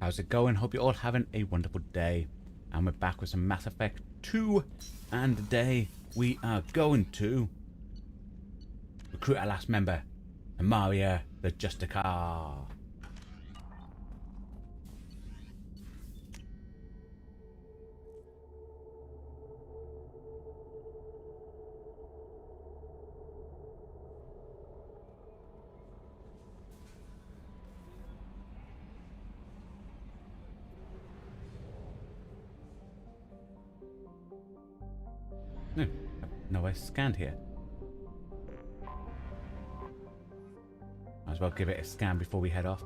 How's it going? Hope you're all having a wonderful day. And we're back with some Mass Effect 2. And today we are going to recruit our last member, Maria the Justicar. No, I scanned here. Might as well give it a scan before we head off.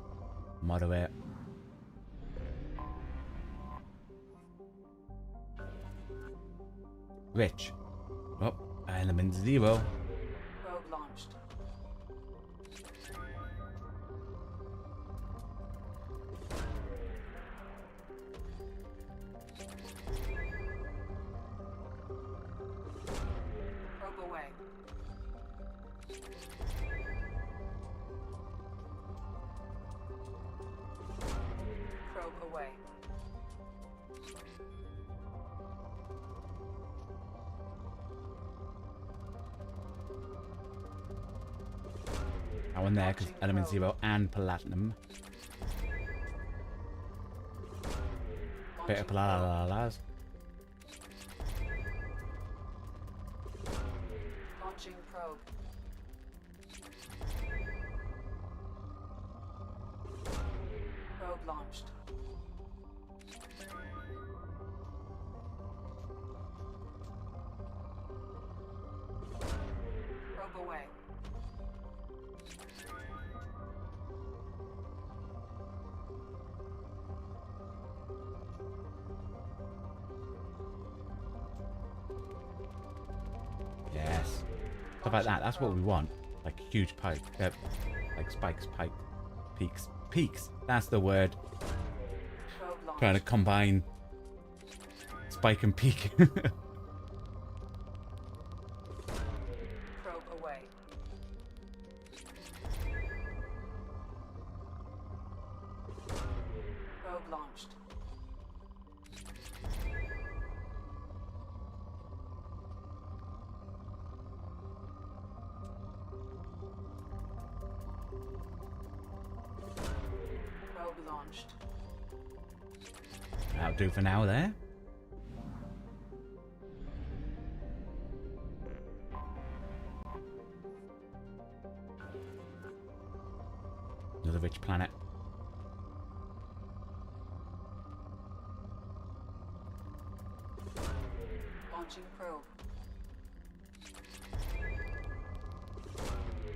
Moderate. Rich. Oh, element 0. Probe launched. Probe away. Probe away. That one there, because element 0 and platinum. Bit of palalas. Launching probe. Probe launched. Probe away. Yes. Stuff like that. That's what we want. Like huge pipe. Like spikes, pipe. Peaks. Peaks. That's the word. Probe launched. Trying to combine spike and peak. Probe away. Probe launched. Probe launched. That'll do for now there. Another rich planet. Launching probe.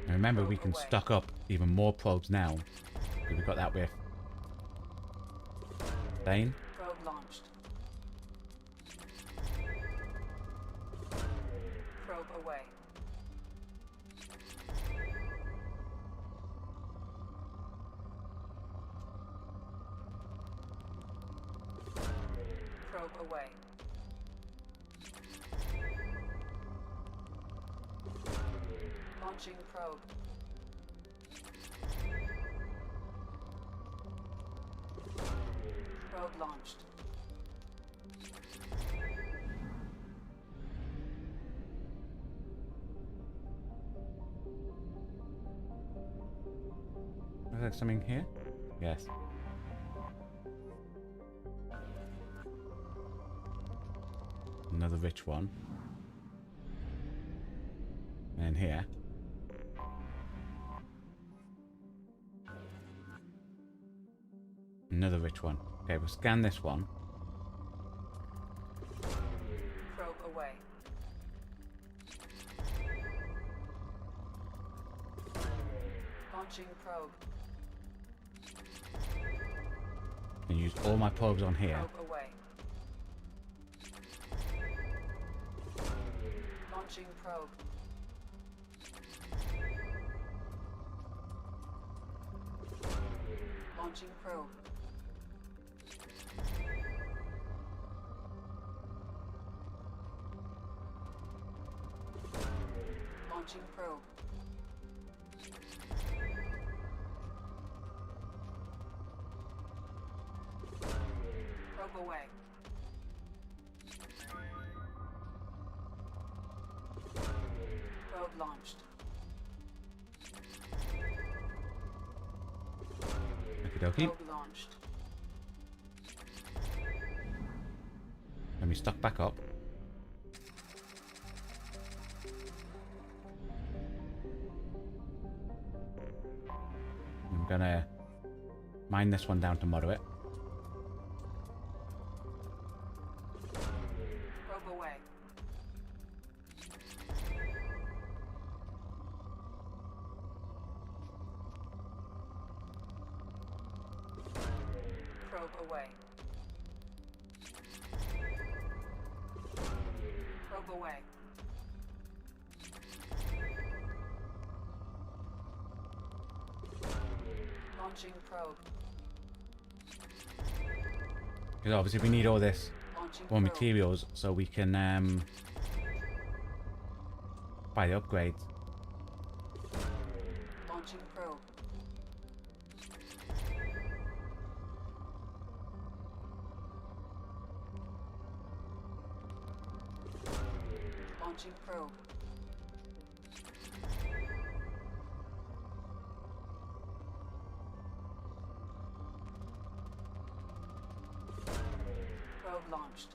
And remember, we can stock up even more probes now. Because we got that with Bane. Probe launched. Probe away. Probe away. Launching probe. Probe launched. Is there something here? Yes. Another rich one. And here. Another rich one. Okay, we'll scan this one. Probe away. Launching probe. And use all my probes on here. Probe away. Launching probe. Launching probe. Launching probe. Probe away. Probe launched. Okie dokie. Probe launched. Let me stock back up. I'm gonna mine this one down to moderate. Probe away. Probe away. Probe away. Launching probe. Because obviously we need all this Launching raw probe. materials so we can buy the upgrades. Launching probe. Launching probe. Probe launched.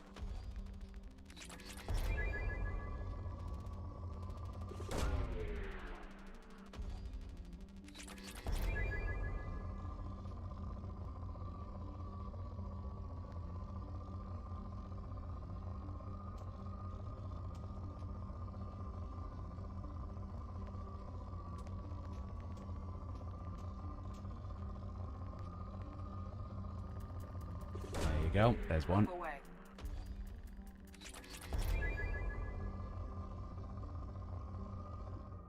There you go. There's one. Probe away.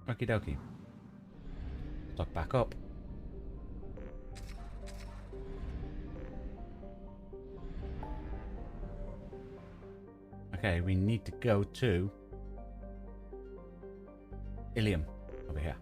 Okie dokie. Stock back up. Okay, we need to go to Ilium over here.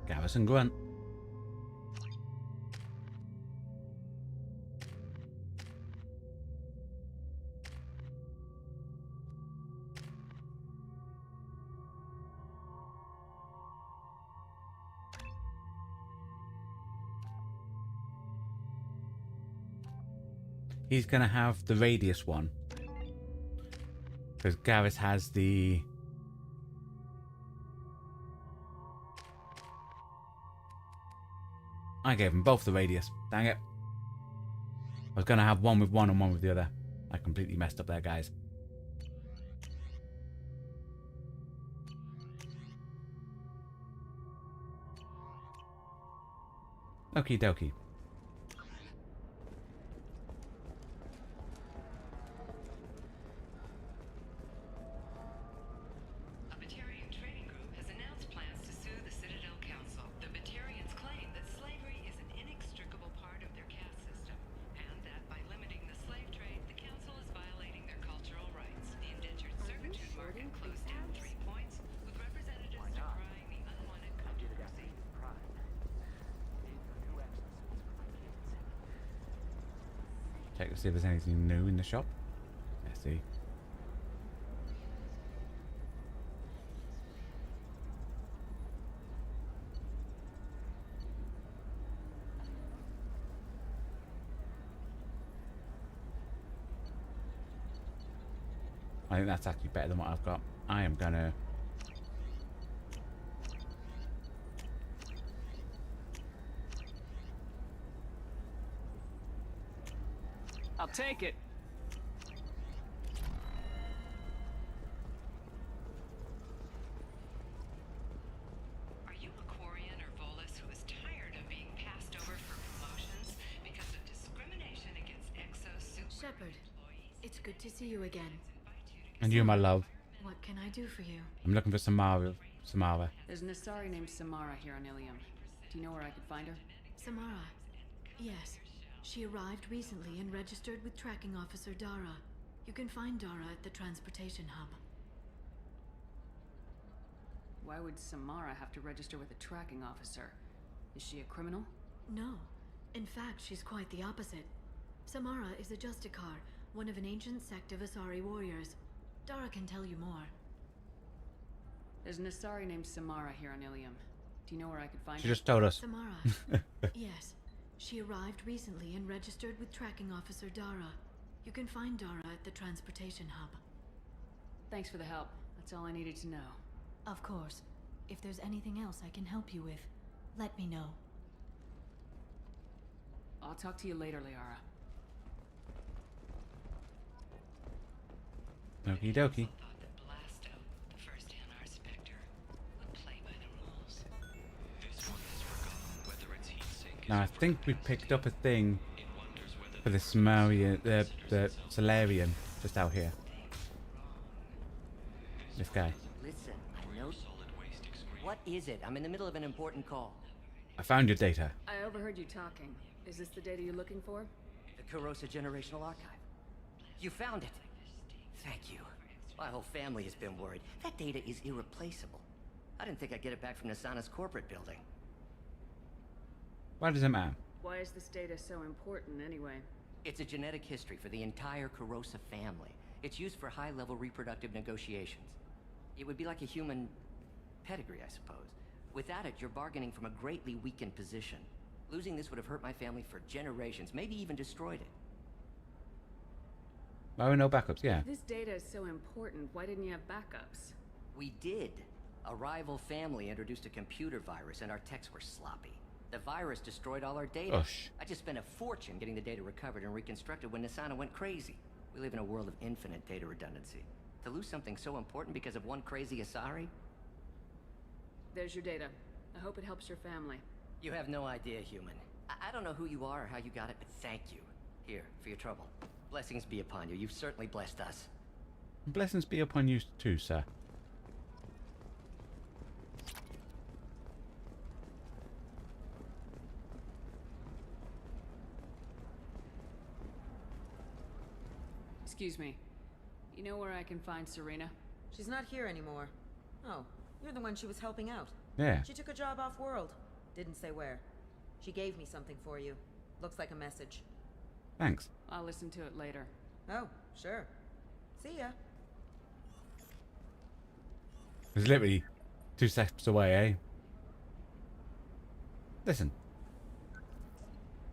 Garrison Grunt. He's gonna have the radius one. Because Garrus has the... I gave them both the radius. Dang it. I was going to have one with one and one with the other. I completely messed up there, guys. Okie dokie. Check to see if there's anything new in the shop. Let's see. I think that's actually better than what I've got. I am gonna... I'll take it. Are you a Quarian or Volus who is tired of being passed over for promotions because of discrimination against Exos Shepard, it's good to see you again. And you, my love. What can I do for you? I'm looking for Samara. Samara. There's an Asari named Samara here on Ilium. Do you know where I could find her? Samara. Yes. She arrived recently and registered with Tracking Officer Dara. You can find Dara at the transportation hub. Why would Samara have to register with a tracking officer? Is she a criminal? No. In fact, she's quite the opposite. Samara is a Justicar, one of an ancient sect of Asari warriors. Dara can tell you more. There's an Asari named Samara here on Ilium. Do you know where I could find She her? just told us. Samara. Yes. She arrived recently and registered with Tracking Officer Dara. You can find Dara at the transportation hub. Thanks for the help. That's all I needed to know. Of course. If there's anything else I can help you with, let me know. I'll talk to you later, Liara. Okie dokie. Thought that Blasto, the first NR Spectre, would play by the rules. This one has forgotten whether its heat sink Now I think we picked up a thing for the Samarian, the Solarian, just out here. This guy. Listen, I know. What is it? I'm in the middle of an important call. I found your data. I overheard you talking. Is this the data you're looking for? The Kurosa Generational Archive. You found it. Thank you. My whole family has been worried. That data is irreplaceable. I didn't think I'd get it back from Nasana's corporate building. Why does it matter? Why is this data so important anyway? It's a genetic history for the entire Kurosa family. It's used for high-level reproductive negotiations. It would be like a human pedigree, I suppose. Without it, you're bargaining from a greatly weakened position. Losing this would have hurt my family for generations, maybe even destroyed it. Oh, no backups, yeah. If this data is so important, why didn't you have backups? We did. A rival family introduced a computer virus and our techs were sloppy. The virus destroyed all our data. Ush. I just spent a fortune getting the data recovered and reconstructed when Nasana went crazy. We live in a world of infinite data redundancy. To lose something so important because of one crazy Asari? There's your data. I hope it helps your family. You have no idea, human. I don't know who you are or how you got it, but thank you. Here, for your trouble. Blessings be upon you. You've certainly blessed us. Blessings be upon you too, sir. Excuse me. You know where I can find Serena? She's not here anymore. Oh, you're the one she was helping out. Yeah. She took a job off-world. Didn't say where. She gave me something for you. Looks like a message. Thanks. I'll listen to it later. Oh, sure. See ya. It's literally 2 steps away, eh? Listen.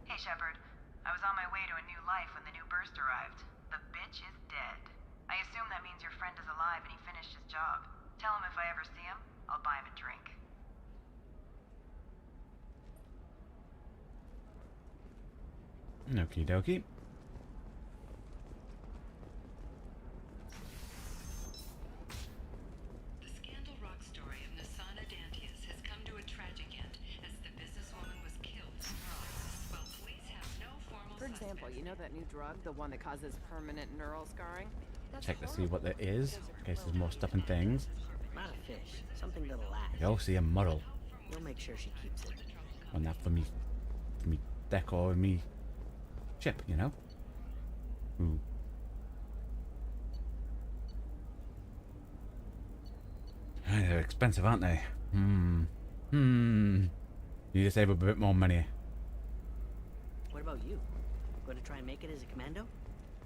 Hey, Shepard. I was on my way to a new life when the new burst arrived. The bitch is dead. I assume that means your friend is alive and he finished his job. Tell him if I ever see him, I'll buy him a drink. Okie dokie. The Scandal Rock story of Nasana Dantius has come to a tragic end as the businesswoman was killed in her office while police have no formal For example, you know that new drug, the one that causes permanent neural scarring? Check to see what there is, in case there's more stuff and things. Not a fish. Something that'll last. You'll see a model You'll make sure she keeps it. on that for me decor and me chip, you know? Ooh. They're expensive, aren't they? Need to save up a bit more money. What about you? Going to try and make it as a commando?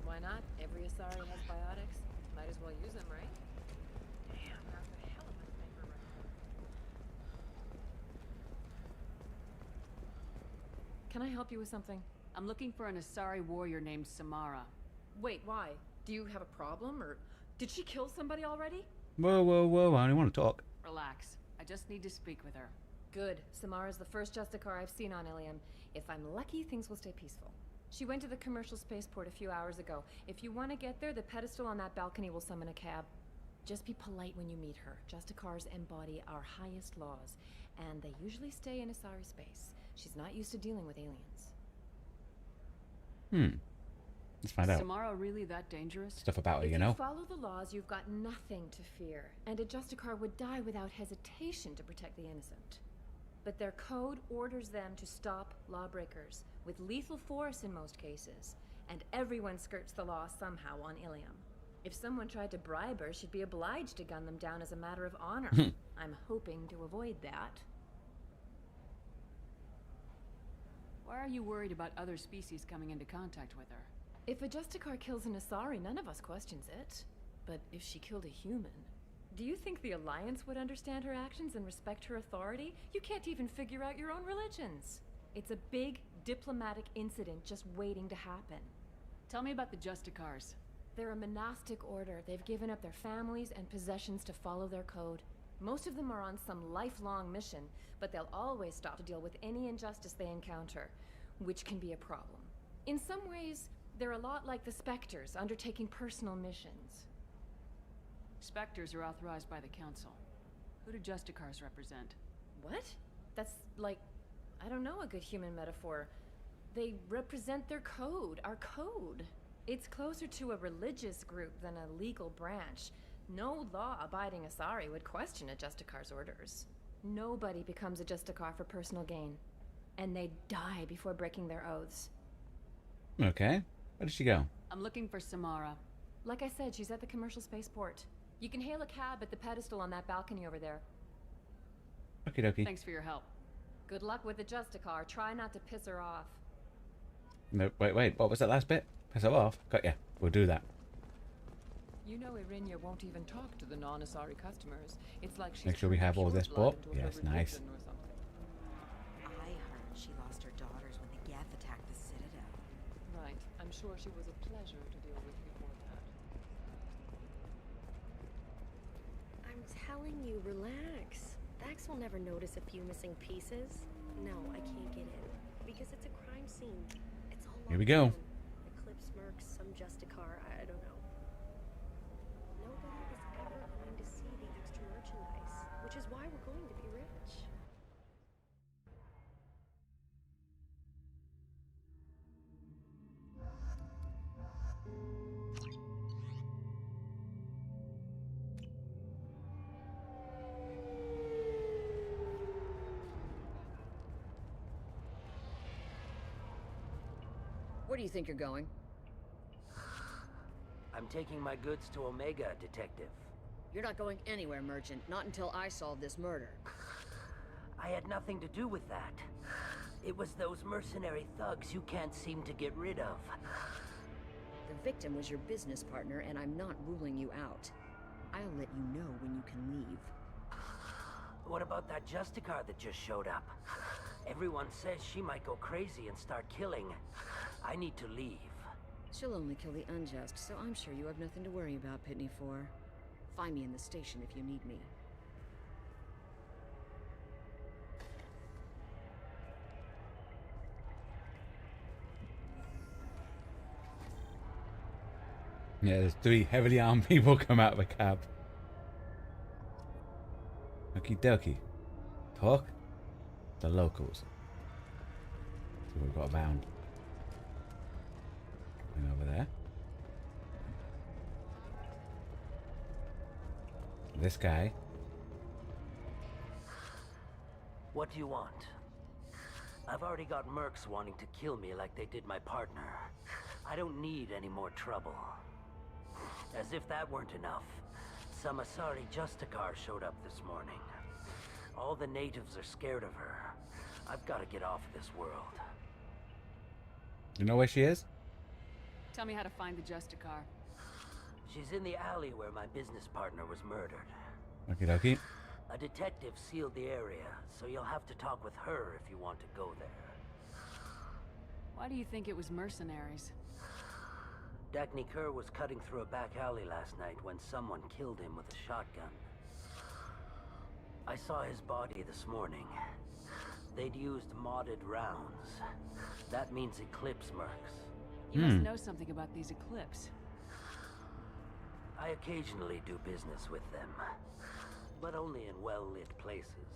Why not? Every Asari has biotics. Might as well use them, right? Damn, how the hell am I paper right now? Can I help you with something? I'm looking for an Asari warrior named Samara. Wait, why? Do you have a problem, or did she kill somebody already? Whoa, whoa, whoa, I only want to talk. Relax. I just need to speak with her. Good. Samara's the first Justicar I've seen on Ilium. If I'm lucky, things will stay peaceful. She went to the commercial spaceport a few hours ago. If you want to get there, the pedestal on that balcony will summon a cab. Just be polite when you meet her. Justicars embody our highest laws, and they usually stay in Asari space. She's not used to dealing with aliens. Let's find out. Samara really that dangerous? Stuff about her, If you know? follow the laws, you've got nothing to fear, and a Justicar would die without hesitation to protect the innocent. But their code orders them to stop lawbreakers, with lethal force in most cases, and everyone skirts the law somehow on Ilium. If someone tried to bribe her, she'd be obliged to gun them down as a matter of honor. I'm hoping to avoid that. Why are you worried about other species coming into contact with her? If a Justicar kills an Asari, none of us questions it. But if she killed a human, do you think the Alliance would understand her actions and respect her authority? You can't even figure out your own religions. It's a big diplomatic incident just waiting to happen. Tell me about the Justicars. They're a monastic order. They've given up their families and possessions to follow their code. Most of them are on some lifelong mission, but they'll always stop to deal with any injustice they encounter, which can be a problem. In some ways, they're a lot like the Spectres, undertaking personal missions. Spectres are authorized by the Council. Who do Justicars represent? What? That's like, I don't know, a good human metaphor. They represent their code, our code. It's closer to a religious group than a legal branch. No law-abiding Asari would question a Justicar's orders. Nobody becomes a Justicar for personal gain. And they die before breaking their oaths. Okay. Where did she go? I'm looking for Samara. Like I said, she's at the commercial spaceport. You can hail a cab at the pedestal on that balcony over there. Okie dokie. Thanks for your help. Good luck with the Justicar. Try not to piss her off. No, wait. What was that last bit? Piss her off? Got ya. We'll do that. You know Irinia won't even talk to the non-Asari customers. It's like she's Make sure we have all this bought. pureblood into her Yes, nice. religion or something. I heard she lost her daughters when the Geth attacked the Citadel. Right. I'm sure she was a pleasure to deal with before that. I'm telling you, relax. Vax will never notice a few missing pieces. No, I can't get in. Because it's a crime scene. It's all Here we locked go. down. Eclipse Mercs, some Justicar, I don't know. Nobody is ever going to see the extra merchandise, which is why we're going to be rich. Where do you think you're going? I'm taking my goods to Omega, Detective. You're not going anywhere, Merchant. Not until I solve this murder. I had nothing to do with that. It was those mercenary thugs you can't seem to get rid of. The victim was your business partner, and I'm not ruling you out. I'll let you know when you can leave. What about that Justicar that just showed up? Everyone says she might go crazy and start killing. I need to leave. She'll only kill the unjust, so I'm sure you have nothing to worry about, Pitney 4. Find me in the station if you need me. Yeah, there's 3 heavily armed people come out of a cab. Okie dokie. Talk. The locals. See what we've got around. And over there. This guy. What do you want? I've already got mercs wanting to kill me like they did my partner. I don't need any more trouble. As if that weren't enough, some Asari Justicar showed up this morning. All the natives are scared of her. I've got to get off this world. You know where she is? Tell me how to find the Justicar. She's in the alley where my business partner was murdered. Okie dokie. A detective sealed the area, so you'll have to talk with her if you want to go there. Why do you think it was mercenaries? Dagny Kerr was cutting through a back alley last night when someone killed him with a shotgun. I saw his body this morning. They'd used modded rounds. That means Eclipse mercs. You must know something about these Eclipse. I occasionally do business with them, but only in well-lit places,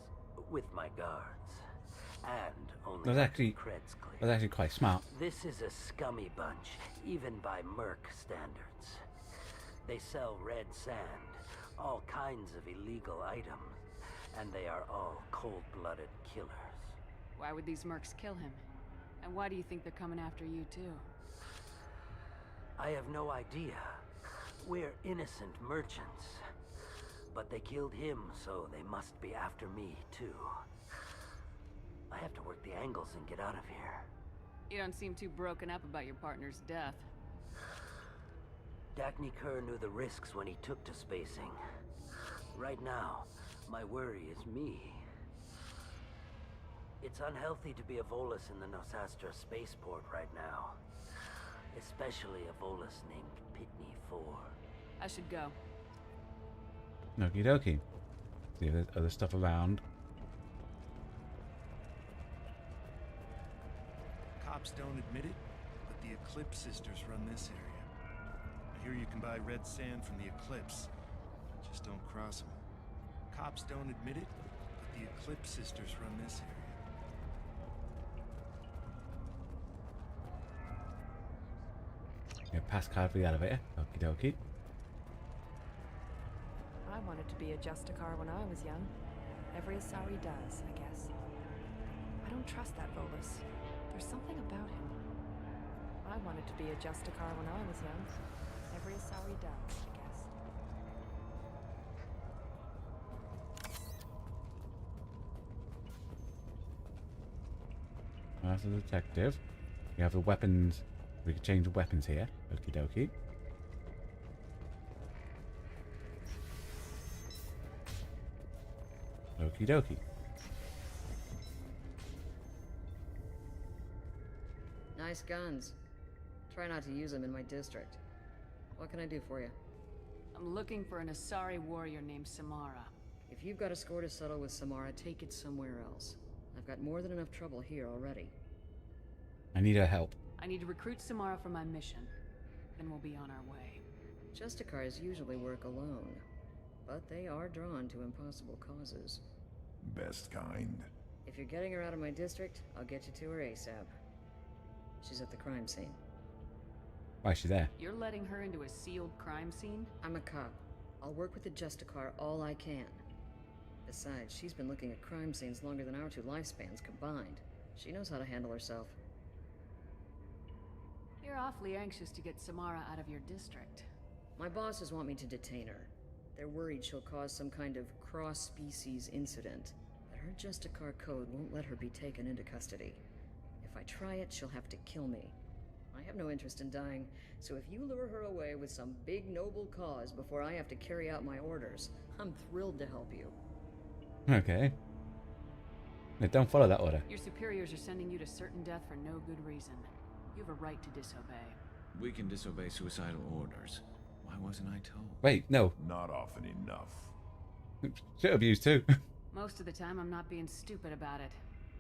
with my guards. And only That was actually, creds clear. that was actually quite smart. This is a scummy bunch, even by Merc standards. They sell red sand, all kinds of illegal items, and they are all cold-blooded killers. Why would these mercs kill him? And why do you think they're coming after you, too? I have no idea. We're innocent merchants. But they killed him, so they must be after me, too. I have to work the angles and get out of here. You don't seem too broken up about your partner's death. Dacne Kerr knew the risks when he took to spacing. Right now, my worry is me. It's unhealthy to be a Volus in the Nosastra spaceport right now. Especially a Volus named Pitney 4. I should go. Okie dokie. See if there's other stuff around. Cops don't admit it, but the Eclipse sisters run this area. I hear you can buy red sand from the Eclipse. Just don't cross them. Cops don't admit it, but the Eclipse sisters run this area. Yeah, passcard for the elevator. Okie dokie. I wanted to be a Justicar when I was young. Every Asari does, I guess. I don't trust that Volus. There's something about him. I wanted to be a Justicar when I was young. Every Asari does, I guess. That's a detective. We have the weapons. We can change the weapons here. Okie dokie. Okie dokie. Nice guns. Try not to use them in my district. What can I do for you? I'm looking for an Asari warrior named Samara. If you've got a score to settle with Samara, take it somewhere else. I've got more than enough trouble here already. I need her help. I need to recruit Samara for my mission. Then we'll be on our way. Justicars usually work alone, but they are drawn to impossible causes. Best kind. If you're getting her out of my district, I'll get you to her ASAP. She's at the crime scene. Why is she there? You're letting her into a sealed crime scene? I'm a cop. I'll work with the Justicar all I can. Besides, she's been looking at crime scenes longer than our 2 lifespans combined. She knows how to handle herself. You're awfully anxious to get Samara out of your district. My bosses want me to detain her. They're worried she'll cause some kind of cross-species incident, but her Justicar code won't let her be taken into custody. If I try it, she'll have to kill me. I have no interest in dying, so if you lure her away with some big noble cause before I have to carry out my orders, I'm thrilled to help you. Okay. No, don't follow that order. Your superiors are sending you to certain death for no good reason. You have a right to disobey. We can disobey suicidal orders. Why wasn't I told? Wait, no. Not often enough. Shit abuse too. Most of the time, I'm not being stupid about it.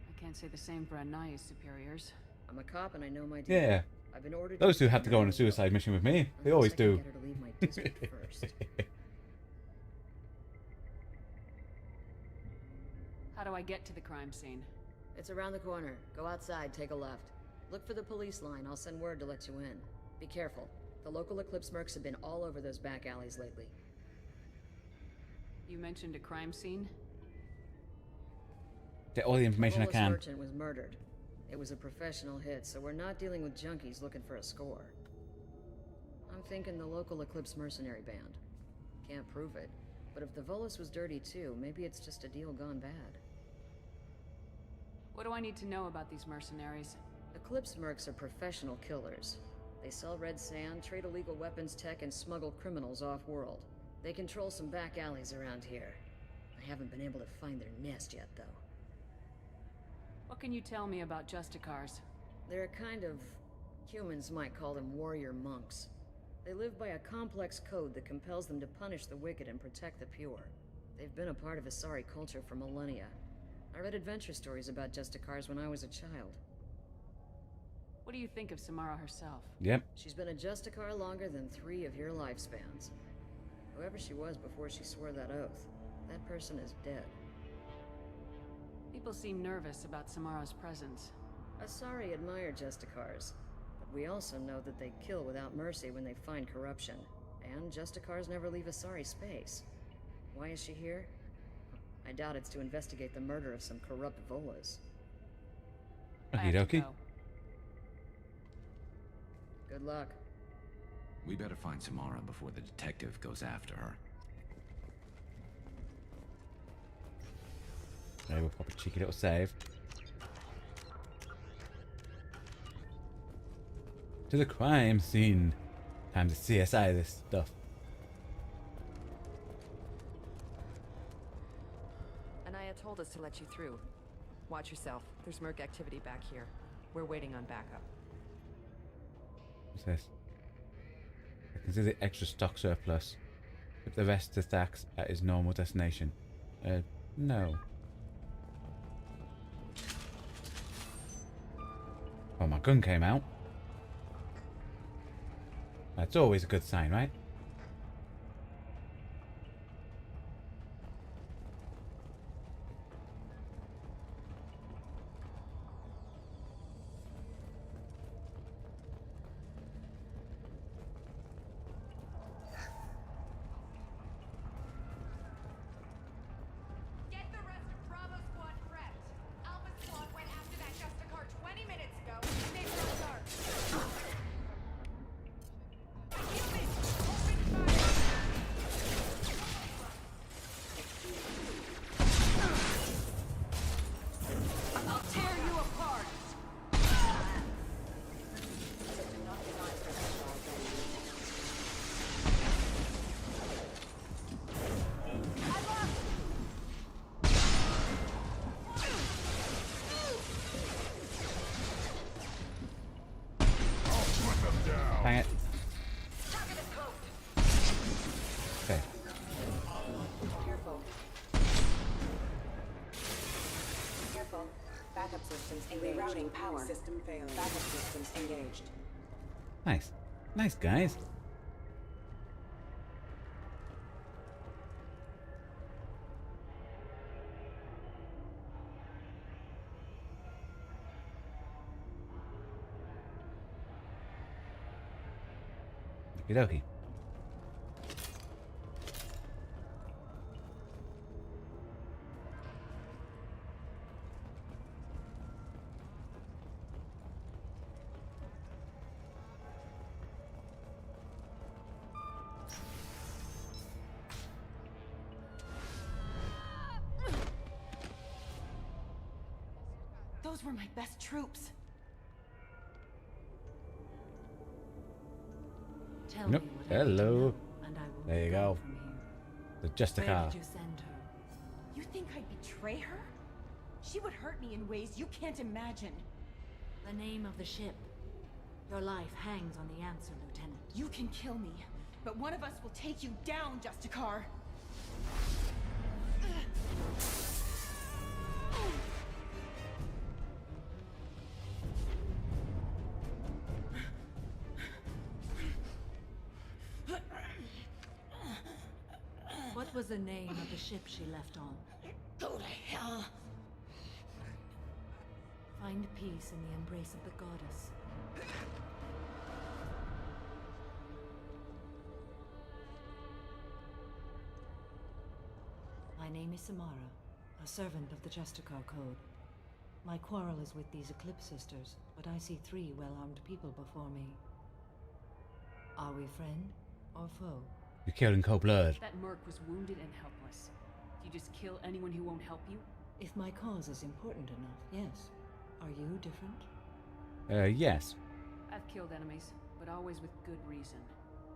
I can't say the same for Anaya's superiors. I'm a cop and I know my duty. Yeah. I've been ordered. Those 2 have to go on a suicide mission with me. They always do. Get her to leave my district first. How do I get to the crime scene? It's around the corner. Go outside, take a left. Look for the police line. I'll send word to let you in. Be careful. The local Eclipse mercs have been all over those back alleys lately. You mentioned a crime scene? Get all the information I The can. merchant was murdered. It was a professional hit, so we're not dealing with junkies looking for a score. I'm thinking the local Eclipse mercenary band. Can't prove it, but if the Volus was dirty too, maybe it's just a deal gone bad. What do I need to know about these mercenaries? Eclipse mercs are professional killers. They sell red sand, trade illegal weapons tech, and smuggle criminals off-world. They control some back alleys around here. I haven't been able to find their nest yet, though. What can you tell me about Justicars? They're a kind of... humans might call them warrior monks. They live by a complex code that compels them to punish the wicked and protect the pure. They've been a part of Asari culture for millennia. I read adventure stories about Justicars when I was a child. What do you think of Samara herself? Yep. She's been a Justicar longer than 3 of your lifespans. Whoever she was before she swore that oath, that person is dead. People seem nervous about Samara's presence. Asari admire Justicars, but we also know that they kill without mercy when they find corruption. And Justicars never leave Asari space. Why is she here? I doubt it's to investigate the murder of some corrupt Volas. Okie dokie. Good luck. We better find Samara before the detective goes after her. Okay, we'll pop a cheeky little save. To the crime scene. Time to CSI this stuff. Anaya told us to let you through. Watch yourself. There's Merc activity back here. We're waiting on backup. What's this? I consider extra stock surplus. Put the rest to stacks at his normal destination. No. Oh, my gun came out. That's always a good sign, right? Get the rest of Bravo Squad prepped. Alpha Squad went after that Justicar 20 minutes ago. Stay sharp. I'll tear you apart. Bang it. Okay. Careful. Careful. Backup systems engaged. Rerouting power. System failed. Backup systems engaged. Nice. Nice, guys. Okie dokie. Those were my best troops. Tell Nope. me whatever you Hello. know, and I will There you move go. on from here. The Justicar. Where did you send her? You think I'd betray her? She would hurt me in ways you can't imagine. The name of the ship. Your life hangs on the answer, Lieutenant. You can kill me, but one of us will take you down, Justicar. What was the name of the ship she left on? Go to hell. Find peace in the embrace of the goddess. My name is Samara, a servant of the Justicar Code. My quarrel is with these Eclipse Sisters, but I see 3 well-armed people before me. Are we friend or foe? You killed in cold blood. That Merc was wounded and helpless. Do you just kill anyone who won't help you? If my cause is important enough, yes. Are you different? Yes. I've killed enemies, but always with good reason.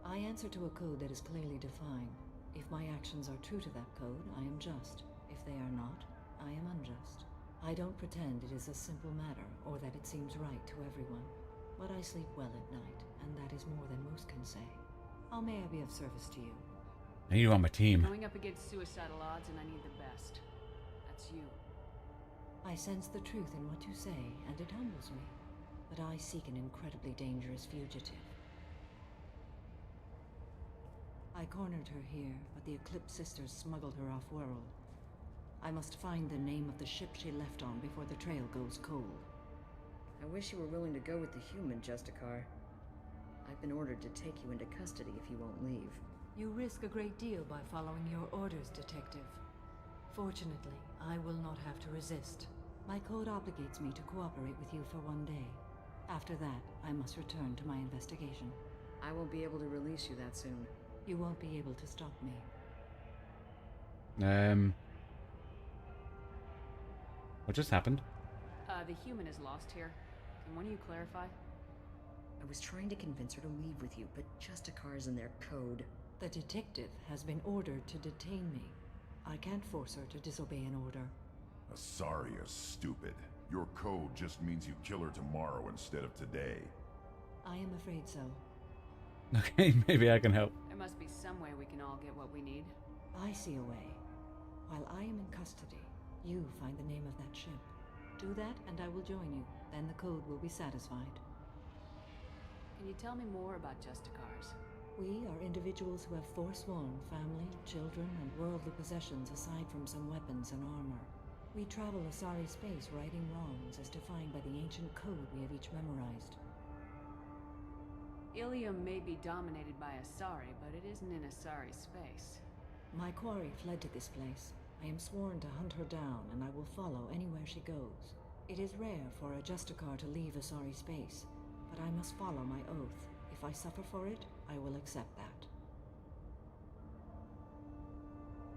I answer to a code that is clearly defined. If my actions are true to that code, I am just. If they are not, I am unjust. I don't pretend it is a simple matter, or that it seems right to everyone. But I sleep well at night, and that is more than most can say. How may I be of service to you? I need you on my team. Going up against suicidal odds, and I need the best. That's you. I sense the truth in what you say, and it humbles me. But I seek an incredibly dangerous fugitive. I cornered her here, but the Eclipse Sisters smuggled her off-world. I must find the name of the ship she left on before the trail goes cold. I wish you were willing to go with the human, Justicar. I've been ordered to take you into custody if you won't leave. You risk a great deal by following your orders, Detective. Fortunately, I will not have to resist. My code obligates me to cooperate with you for 1 day. After that, I must return to my investigation. I won't be able to release you that soon. You won't be able to stop me. What just happened? The human is lost here. Can one of you clarify? I was trying to convince her to leave with you, but Justicar's in their code. The detective has been ordered to detain me. I can't force her to disobey an order. Asaria's stupid. Your code just means you kill her tomorrow instead of today. I am afraid so. Okay, maybe I can help. There must be some way we can all get what we need. I see a way. While I am in custody, you find the name of that ship. Do that and I will join you. Then the code will be satisfied. Can you tell me more about Justicars? We are individuals who have forsworn family, children, and worldly possessions aside from some weapons and armor. We travel Asari space righting wrongs as defined by the ancient code we have each memorized. Ilium may be dominated by Asari, but it isn't in Asari space. My quarry fled to this place. I am sworn to hunt her down, and I will follow anywhere she goes. It is rare for a Justicar to leave Asari space, but I must follow my oath. If I suffer for it, I will accept that.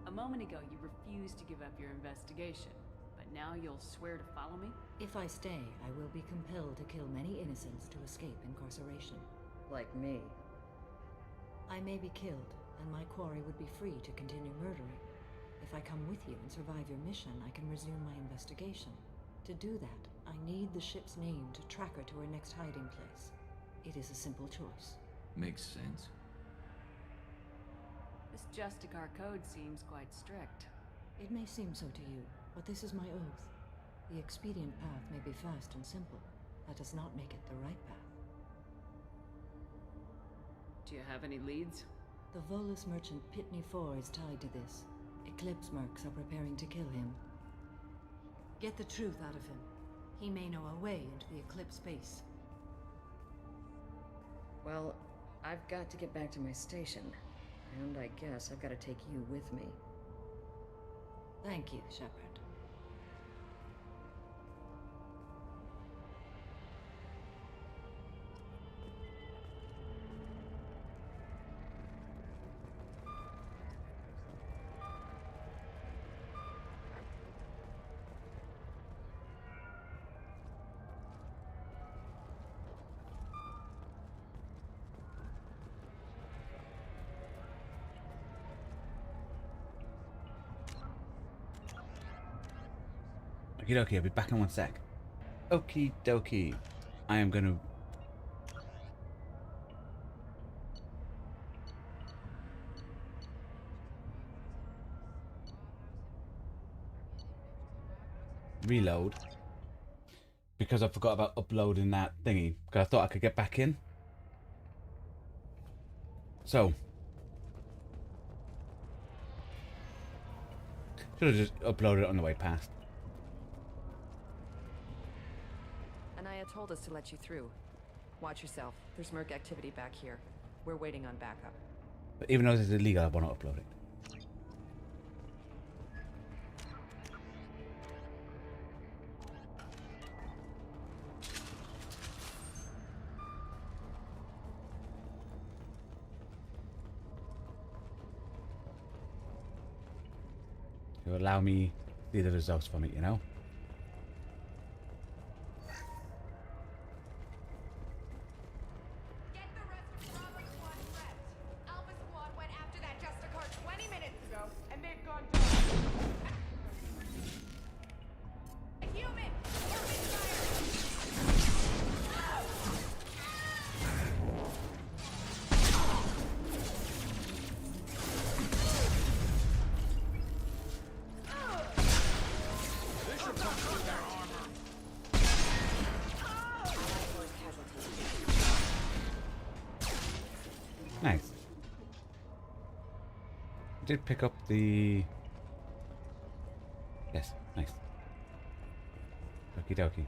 A moment ago, you refused to give up your investigation, but now you'll swear to follow me? If I stay, I will be compelled to kill many innocents to escape incarceration. Like me. I may be killed, and my quarry would be free to continue murdering. If I come with you and survive your mission, I can resume my investigation. To do that, I need the ship's name to track her to her next hiding place. It is a simple choice. Makes sense. This Justicar code seems quite strict. It may seem so to you, but this is my oath. The expedient path may be fast and simple. That does not make it the right path. Do you have any leads? The Volus merchant Pitney 4 is tied to this. Eclipse mercs are preparing to kill him. Get the truth out of him. He may know a way into the Eclipse base. Well, I've got to get back to my station. And I guess I've got to take you with me. Thank you, Shepard. Okie dokie, I'll be back in 1 sec. Okie dokie. I am gonna... reload. Because I forgot about uploading that thingy. Because I thought I could get back in. So. Should have just uploaded it on the way past. Anaya told us to let you through. Watch yourself. There's merc activity back here. We're waiting on backup. But even though this is illegal, I want to upload it. To allow me to see the results from it, you know? Get the rest of Bravo Squad prepped. Alpha Squad went after that Justicar 20 minutes ago, and they've gone dark. Human! Open fire! Nice. I did pick up the Nice. Okie dokie.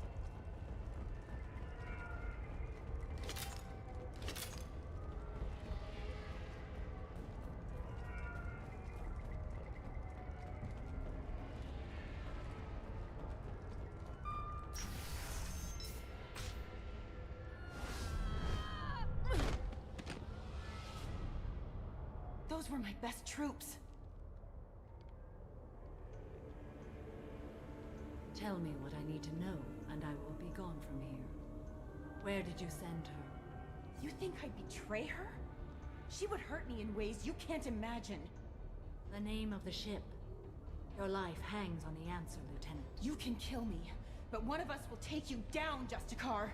Those were my best troops. Tell me what I need to know, and I will be gone from here. Where did you send her? You think I'd betray her? She would hurt me in ways you can't imagine. The name of the ship. Your life hangs on the answer, Lieutenant. You can kill me, but one of us will take you down, Justicar.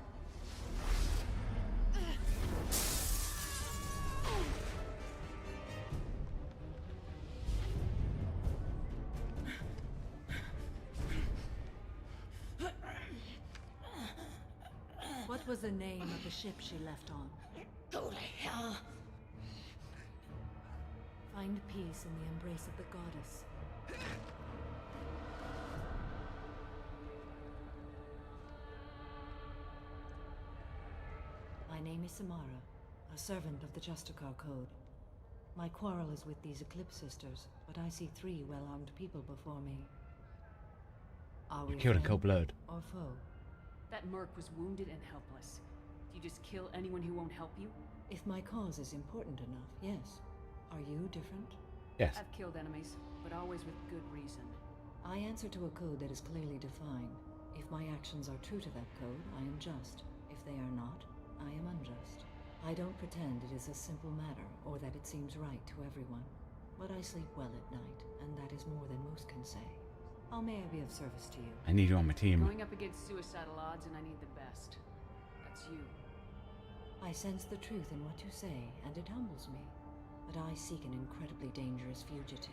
What was the name of the ship she left on? Go to hell. Find peace in the embrace of the goddess. My name is Samara, a servant of the Justicar Code. My quarrel is with these Eclipse Sisters, but I see 3 well-armed people before me. Are we Killed in friend cold blood. or foe? That merc was wounded and helpless. Do you just kill anyone who won't help you? If my cause is important enough, yes. Are you different? Yes. I've killed enemies, but always with good reason. I answer to a code that is clearly defined. If my actions are true to that code, I am just. If they are not, I am unjust. I don't pretend it is a simple matter, or that it seems right to everyone. But I sleep well at night, and that is more than most can say. How may I be of service to you? I need you on my team. Going up against suicidal odds, and I need the best. That's you. I sense the truth in what you say, and it humbles me. But I seek an incredibly dangerous fugitive.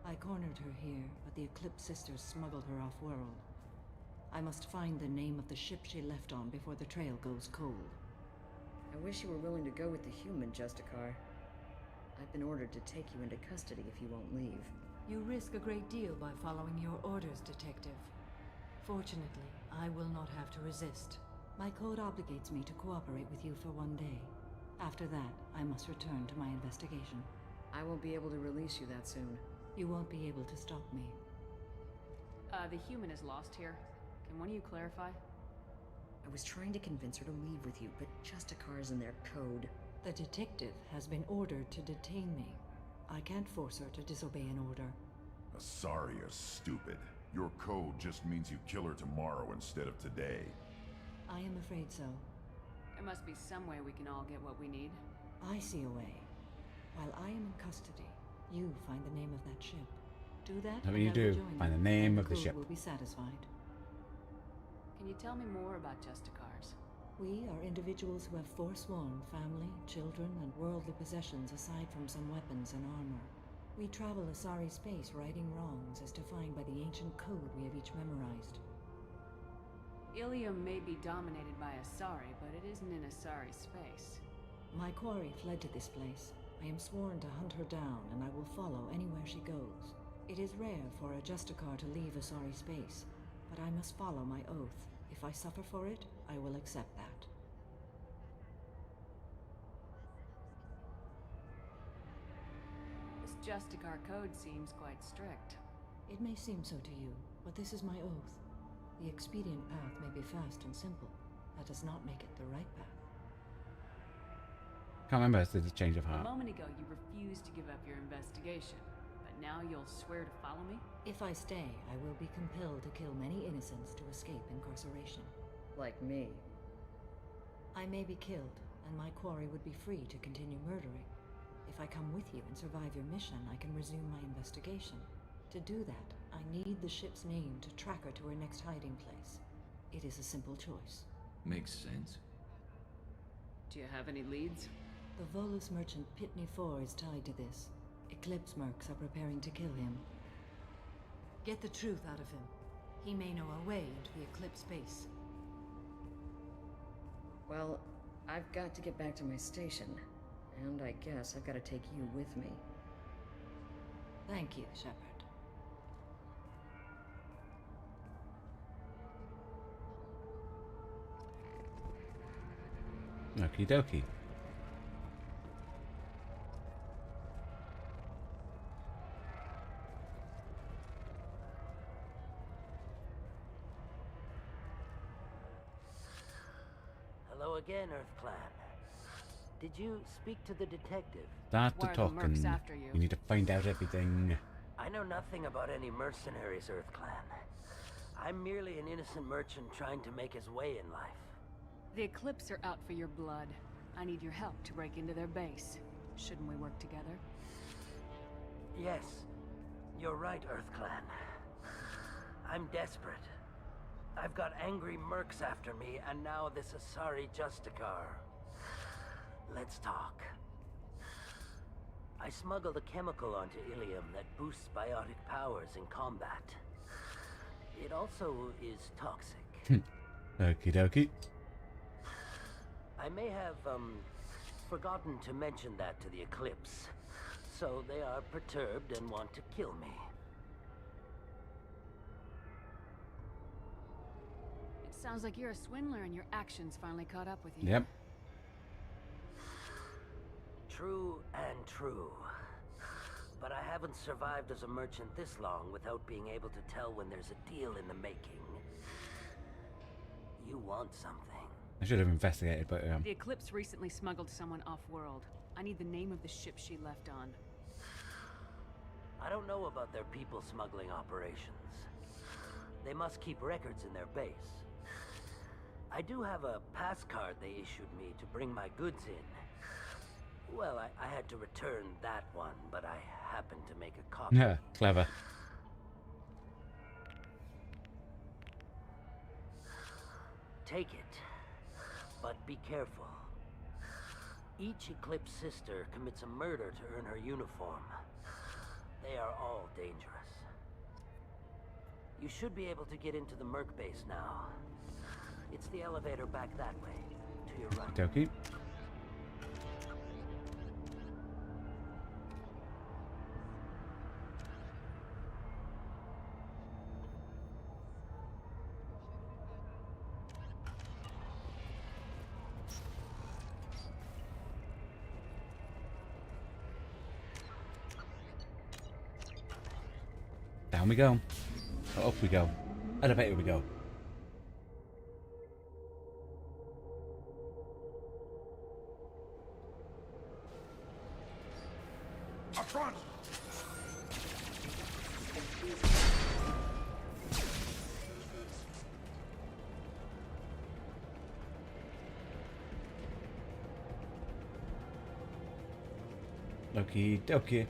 I cornered her here, but the Eclipse Sisters smuggled her off-world. I must find the name of the ship she left on before the trail goes cold. I wish you were willing to go with the human, Justicar. I've been ordered to take you into custody if you won't leave. You risk a great deal by following your orders, Detective. Fortunately, I will not have to resist. My code obligates me to cooperate with you for 1 day. After that, I must return to my investigation. I won't be able to release you that soon. You won't be able to stop me. The human is lost here. Can one of you clarify? I was trying to convince her to leave with you, but Justicar's in their code. The detective has been ordered to detain me. I can't force her to disobey an order. Asaria's stupid. Your code just means you kill her tomorrow instead of today. I am afraid so. There must be some way we can all get what we need. I see a way. While I am in custody, you find the name of that ship. Do that, How and do you I will do? join Find you, the name and of the code ship. will be satisfied. Can you tell me more about Justicars? We are individuals who have forsworn family, children, and worldly possessions aside from some weapons and armor. We travel Asari space righting wrongs as defined by the ancient code we have each memorized. Ilium may be dominated by Asari, but it isn't in Asari space. My quarry fled to this place. I am sworn to hunt her down, and I will follow anywhere she goes. It is rare for a Justicar to leave Asari space, but I must follow my oath. If I suffer for it, I will accept that. This Justicar code seems quite strict. It may seem so to you, but this is my oath. The expedient path may be fast and simple. That does not make it the right path. Can't remember if there's a change of A heart. moment ago, you refused to give up your investigation, but now you'll swear to follow me? If I stay, I will be compelled to kill many innocents to escape incarceration. Like me. I may be killed, and my quarry would be free to continue murdering. If I come with you and survive your mission, I can resume my investigation. To do that, I need the ship's name to track her to her next hiding place. It is a simple choice. Makes sense. Do you have any leads? The Volus merchant Pitney 4 is tied to this. Eclipse mercs are preparing to kill him. Get the truth out of him. He may know a way into the Eclipse base. Well, I've got to get back to my station. And I guess I've got to take you with me. Thank you, Shepard. Okie dokie. Hello again, Earth Clan. Did you speak to the detective? Start to Why are the mercs talking. after you? You need to find out everything. I know nothing about any mercenaries, Earth Clan. I'm merely an innocent merchant trying to make his way in life. The Eclipse are out for your blood. I need your help to break into their base. Shouldn't we work together? Yes, you're right, Earth Clan. I'm desperate. I've got angry mercs after me, and now this Asari Justicar. Let's talk. I smuggled a chemical onto Ilium that boosts biotic powers in combat. It also is toxic. Okie dokie. I may have, forgotten to mention that to the Eclipse. So they are perturbed and want to kill me. It sounds like you're a swindler and your actions finally caught up with you. Yep. True and true. But I haven't survived as a merchant this long without being able to tell when there's a deal in the making. You want something. I should have investigated, but The Eclipse recently smuggled someone off-world. I need the name of the ship she left on. I don't know about their people smuggling operations. They must keep records in their base. I do have a pass card they issued me to bring my goods in. Well, I had to return that one, but I happened to make a copy. yeah, clever. Take it, but be careful. Each Eclipse sister commits a murder to earn her uniform. They are all dangerous. You should be able to get into the Merc base now. It's the elevator back that way, to your right. Dokie. Down we go. Or up we go. Elevator we go. Up front! Okie dokie.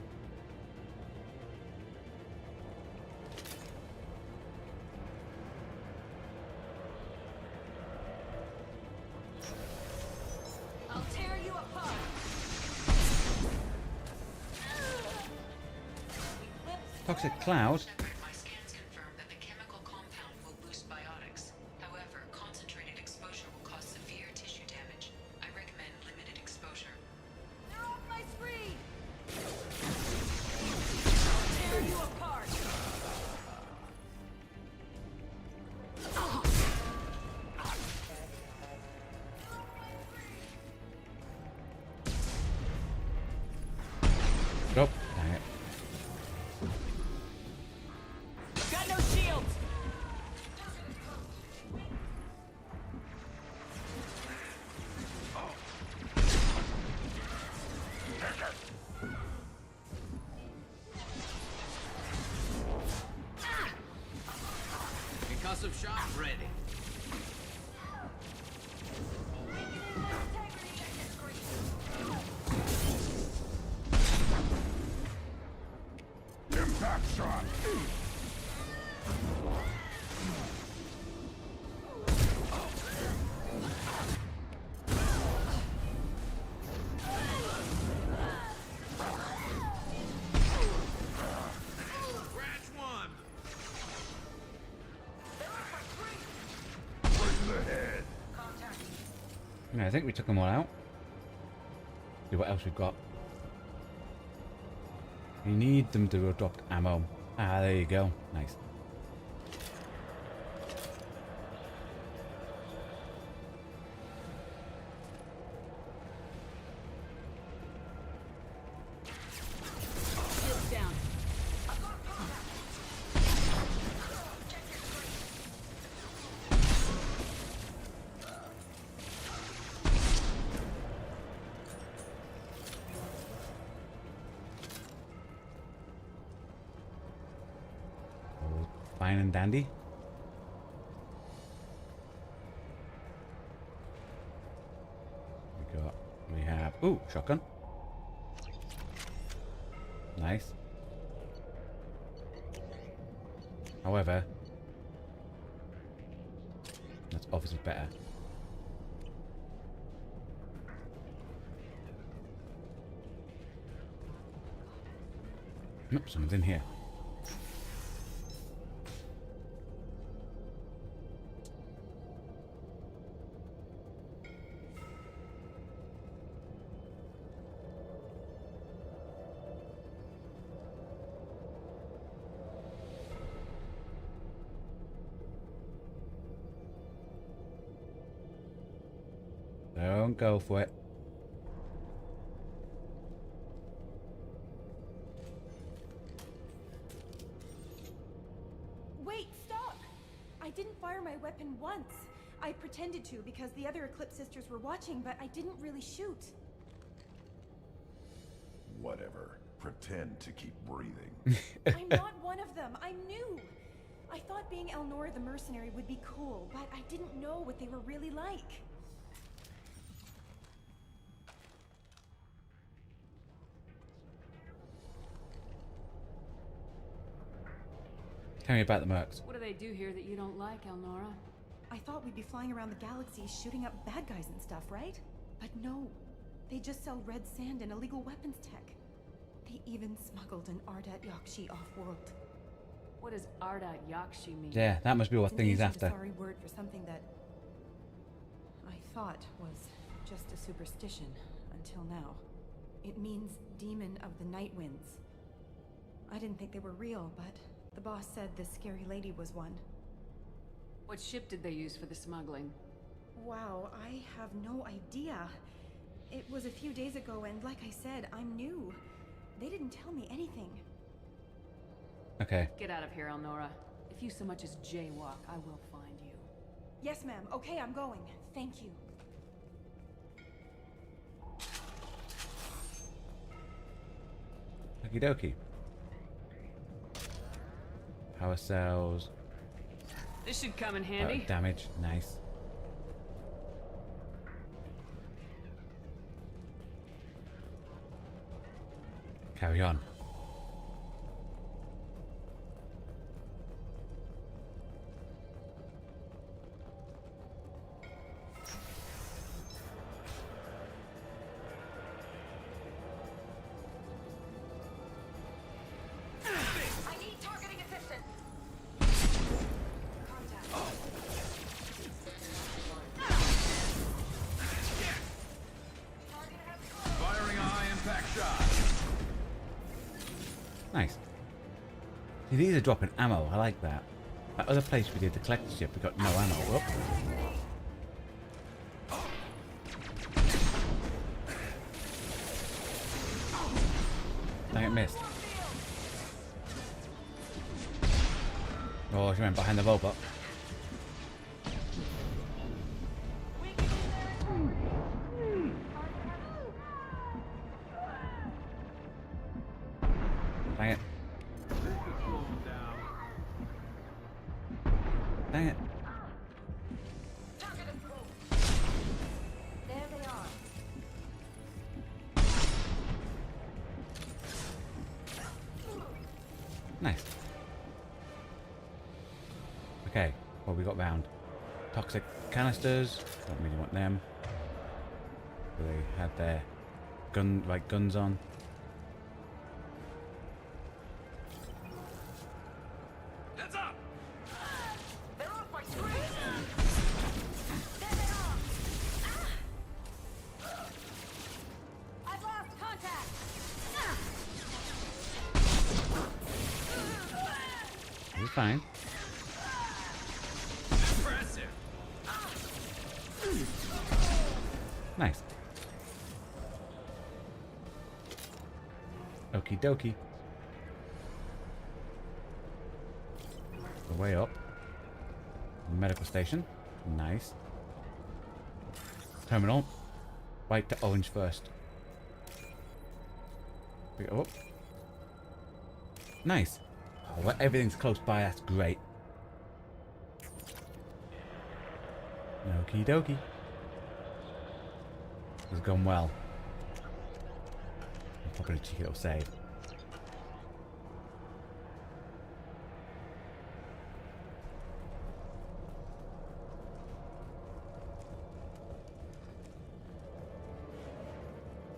I'll tear you apart. Toxic cloud. My scans confirm that the chemical compound will boost biotics. However, concentrated exposure will cause severe tissue damage. I recommend limited exposure. They're off my screen. I'll tear you apart. Oh, dang it. Got no shields. Concussive shock ready. Impact shot! Scratch one. Right in the head. Yeah, I think we took them all out. See what else we've got. We need them to have dropped ammo. Ah, there you go. Nice. Fine and dandy. We have, ooh, shotgun. Nice. However, that's obviously better. Nope, someone's in here. Don't go for it. Wait, stop! I didn't fire my weapon once. I pretended to because the other Eclipse sisters were watching, but I didn't really shoot. Whatever. Pretend to keep breathing. I'm not one of them. I'm new. I thought being Elnora the mercenary would be cool, but I didn't know what they were really like. Tell me about the mercs. What do they do here that you don't like, Elnora? I thought we'd be flying around the galaxy shooting up bad guys and stuff, right? But no. They just sell red sand and illegal weapons tech. They even smuggled an Ardat Yakshi off-world. What does Ardat Yakshi mean? Yeah, that must be what thing he's after. Sorry word for something that I thought was just a superstition until now. It means demon of the night winds. I didn't think they were real, but the boss said this scary lady was one. What ship did they use for the smuggling? Wow, I have no idea. It was a few days ago, and like I said, I'm new. They didn't tell me anything. Okay. Get out of here, Elnora. If you so much as jaywalk, I will find you. Yes, ma'am. Okay, I'm going. Thank you. Okie dokie. Power cells. This should come in handy. Damage. Nice. Carry on. I need targeting assistance. Firing a high impact shot. Nice. See, these are dropping ammo. I like that. That other place we did the collector ship, we got no ammo. Whoop. Dang it, missed. Oh, she went behind the robot. Dang it. Dang it. There they are. Nice. Okay, what we got round? Toxic canisters. Don't really want them. They had their guns on. Heads up! They're off my screen. There they are. I've lost contact. It's fine. Impressive. Nice. Okie dokie. Way up. Medical station. Nice. Terminal. White to orange first. We go up. Nice. Oh, well, everything's close by. That's great. Okie dokie. It's gone well. I'll probably check it'll save.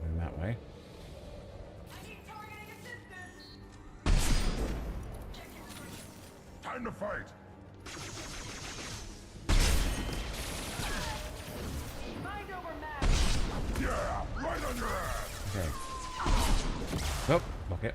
Going that way. Time to fight! Yeah, right on your ass! Okay. Oh, lock it.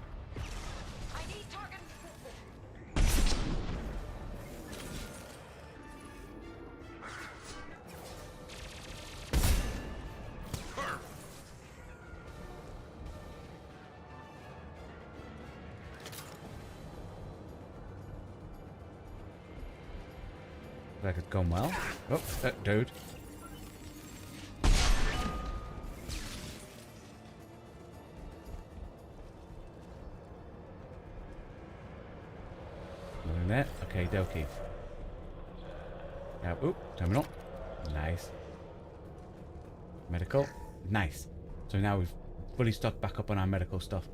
Like it's gone well. Oh, dude. Nothing there. Okay, dokie. Now, oop, terminal. Nice. Medical. Nice. So now we've fully stocked back up on our medical stuff.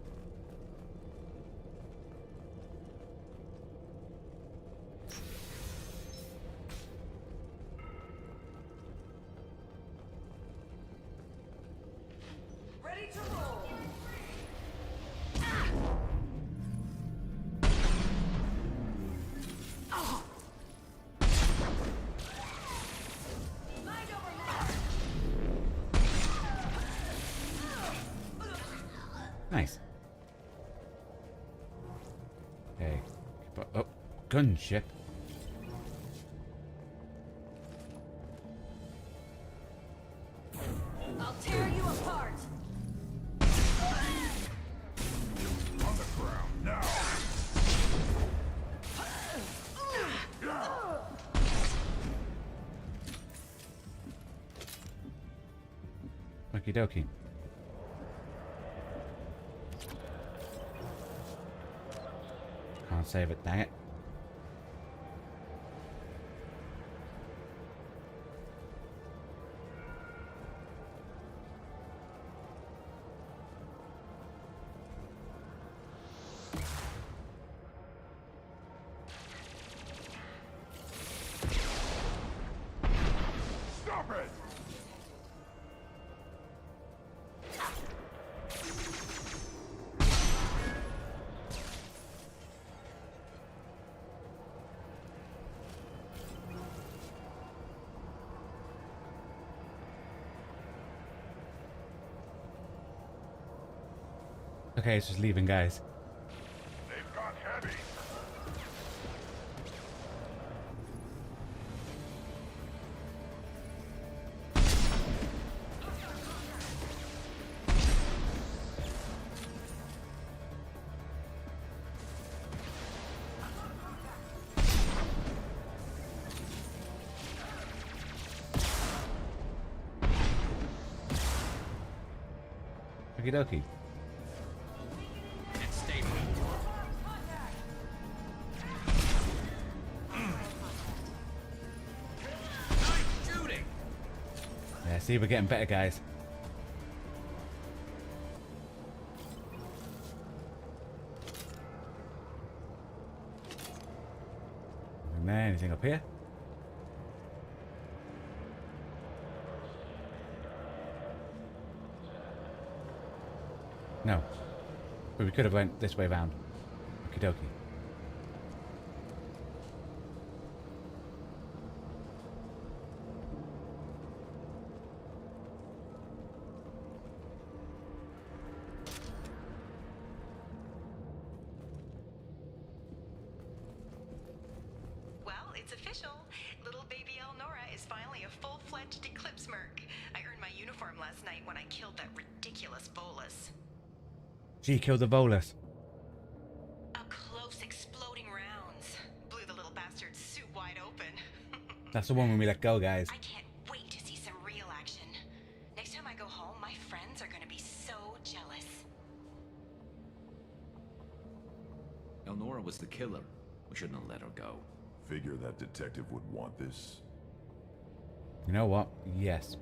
Nice. Okay. Oh, gunship. I'll tear you apart. On the ground, now! Okie dokie. Can't save it, dang it. Stop it! Okay, it's just leaving, guys. They've got heavy. Okie dokie. Yeah, see, we're getting better, guys. And then anything up here? No. But we could have went this way round. Okie dokie. Well, it's official. Little baby Elnora is finally a full-fledged Eclipse merc. I earned my uniform last night when I killed that ridiculous bolus. She killed the bolus. Up close, exploding rounds. Blew the little bastard's suit wide open. That's the one when we let go, guys. I can't wait to see some real action. Next time I go home, my friends are gonna be so jealous. Elnora was the killer. We shouldn't have let her go. Figure that detective would want this. You know what? Yes.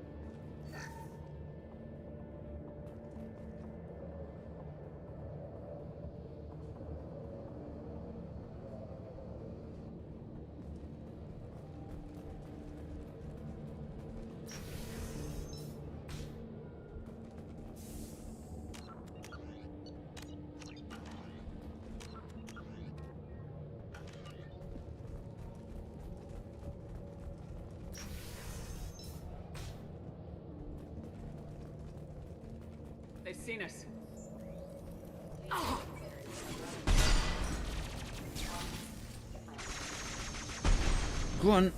They've seen us. Grunt.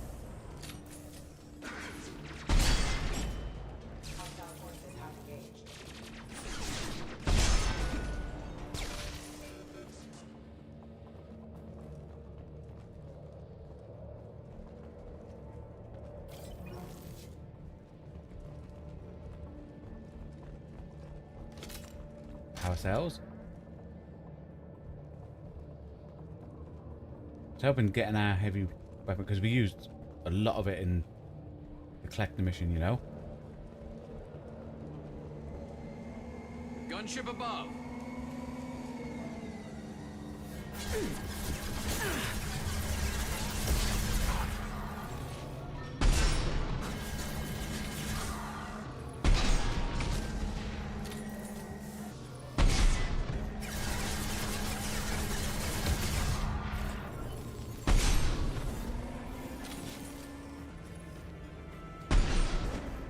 Power cells. I was hoping getting our heavy weapon, because we used a lot of it in the collector mission, you know. Gunship above.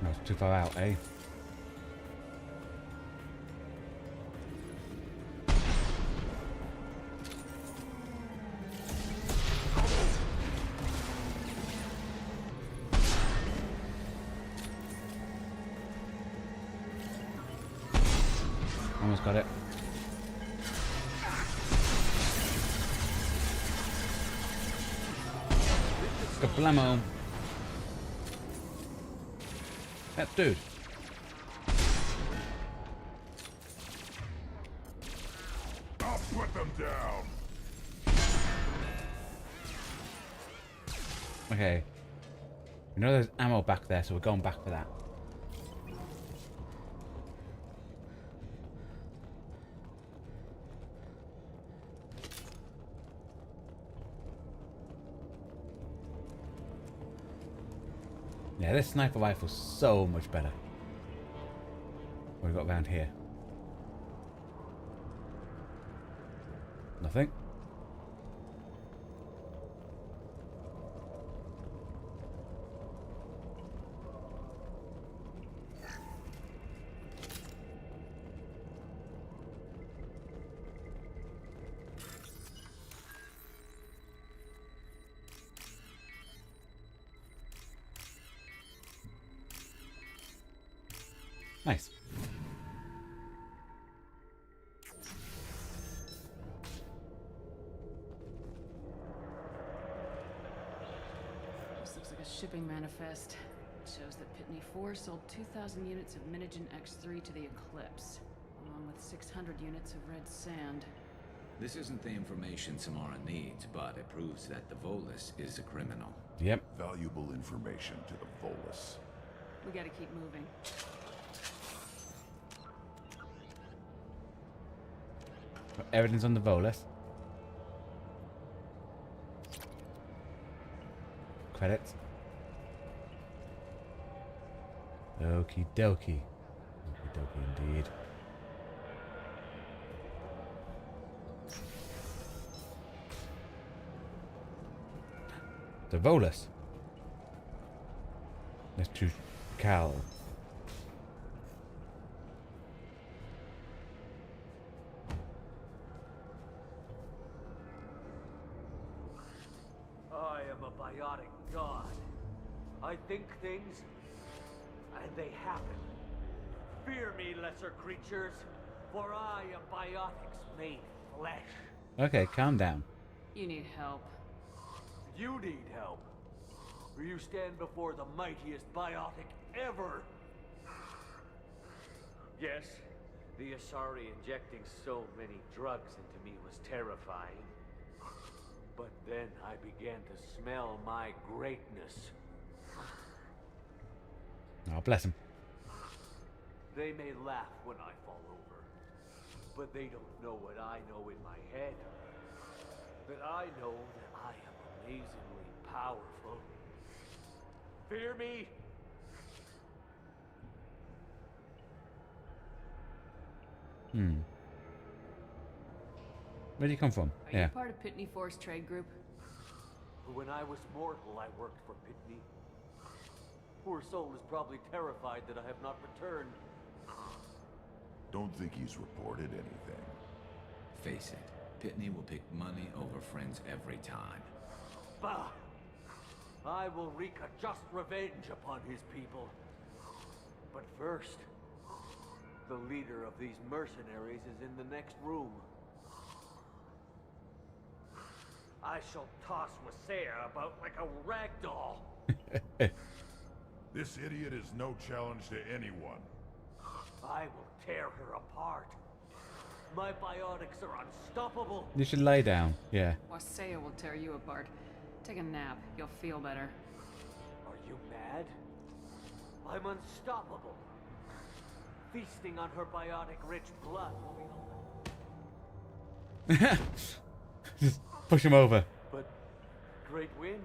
No, it's too far out, eh? Almost got it. Kablamo. That dude. I'll put them down. Okay. We know there's ammo back there, so we're going back for that. Yeah, this sniper rifle's so much better. What have we got around here? Nothing. Nice. This looks like a shipping manifest. It shows that Pitney 4 sold 2,000 units of Minigen X3 to the Eclipse, along with 600 units of red sand. This isn't the information Samara needs, but it proves that the Volus is a criminal. Yep. Valuable information to the Volus. We gotta keep moving. Got evidence on the Volus. Credits. Okie dokie. Okie dokie indeed. The Volus. Let's choose Cal. I am a biotic god. I think things, and they happen. Fear me, lesser creatures, for I am biotics made flesh. Okay, calm down. You need help. You need help. For you stand before the mightiest biotic ever. Yes, the Asari injecting so many drugs into me was terrifying. But then I began to smell my greatness. Oh, bless him. They may laugh when I fall over, but they don't know what I know in my head. That I know that I am amazingly powerful. Fear me? Where do you come from? Are you part of Pitney Force Trade Group? When I was mortal, I worked for Pitney. Poor soul is probably terrified that I have not returned. Don't think he's reported anything. Face it, Pitney will pick money over friends every time. Bah! I will wreak a just revenge upon his people. But first, the leader of these mercenaries is in the next room. I shall toss Wasea about like a rag doll. This idiot is no challenge to anyone. I will tear her apart. My biotics are unstoppable. You should lay down. Yeah. Wasea will tear you apart. Take a nap. You'll feel better. Are you mad? I'm unstoppable. Feasting on her biotic-rich blood will be... Just push him over. But Great Wind,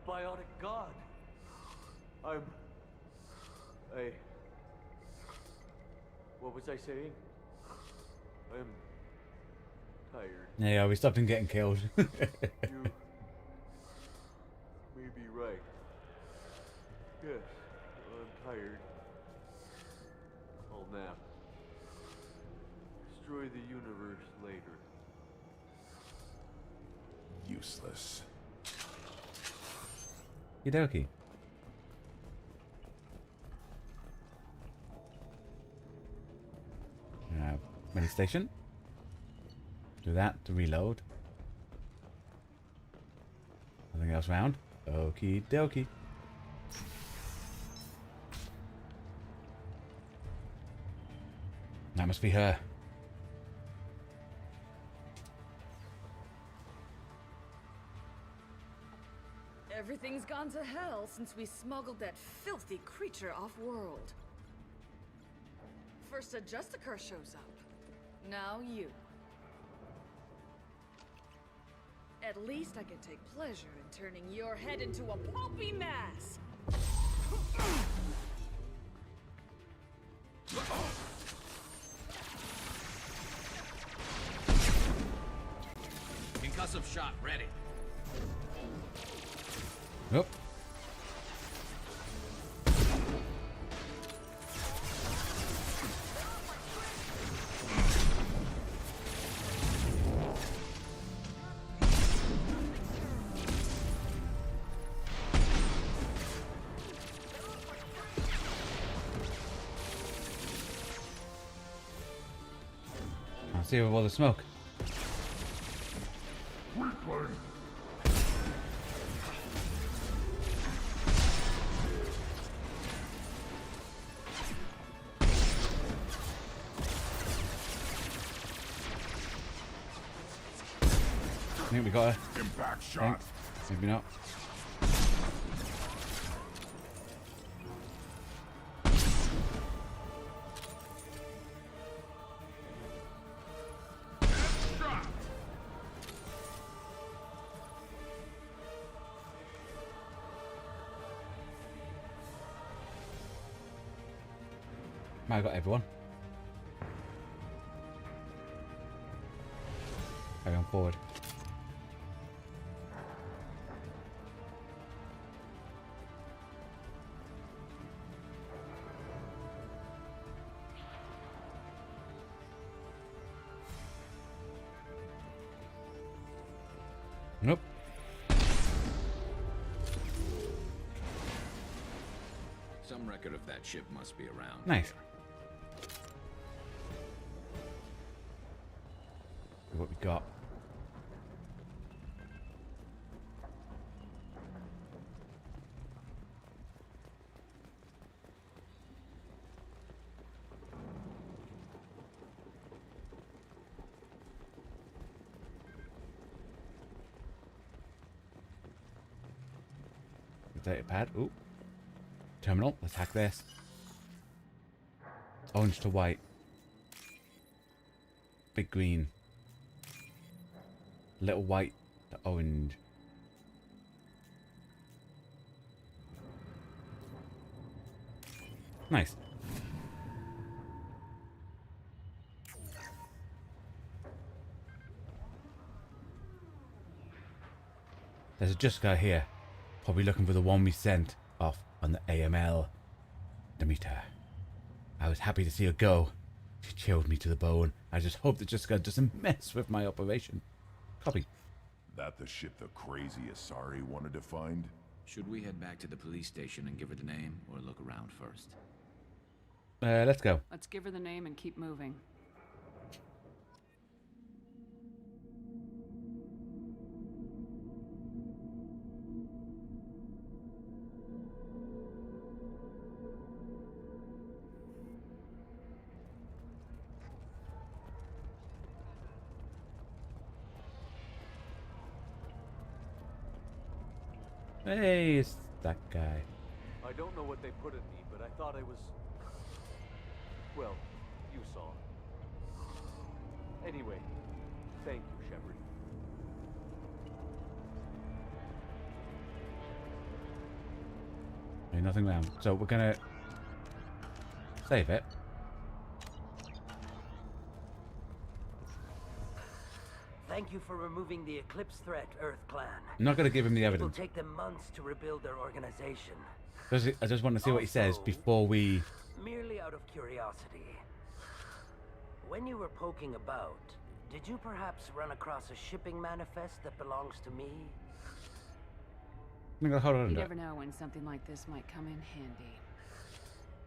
biotic god. What was I saying? I'm tired. Yeah, we stopped him getting killed. You may be right. Yes, I'm tired. I'll nap. Destroy the universe later. Useless. Okie mini station. Do that to reload. Nothing else round. Okie dokie. That must be her. Everything's gone to hell since we smuggled that filthy creature off-world. First a Justicar shows up. Now you. At least I can take pleasure in turning your head into a pulpy mass. Concussive shot ready. Nope. I'll see with all the smoke. I think we got her. Impact shot. Maybe not. Might have got everyone. Carry on forward. Nope. Some record of that ship must be around. Nice. See what we got. Data pad. Ooh. terminal. Let's hack this. Orange to white. Big green. Little white to orange. Nice. There's a Justicar here. Probably looking for the one we sent off on the AML. Demeter. I was happy to see her go. She chilled me to the bone. I just hope that Justicar doesn't mess with my operation. Copy. That the ship the crazy Asari wanted to find? Should we head back to the police station and give her the name, or look around first? Let's go. Let's give her the name and keep moving. Hey, it's that guy. I don't know what they put in me, but I thought I was... Well, you saw. Anyway, thank you, Shepard. Ain't nothing around. So we're gonna save it. Thank you for removing the Eclipse threat, Earth Clan. I'm not gonna give him the It evidence. will take them months to rebuild their organization. I just want to see what he says before we... Merely out of curiosity. When you were poking about, did you perhaps run across a shipping manifest that belongs to me? I'm gonna hold on You to never it. know when something like this might come in handy.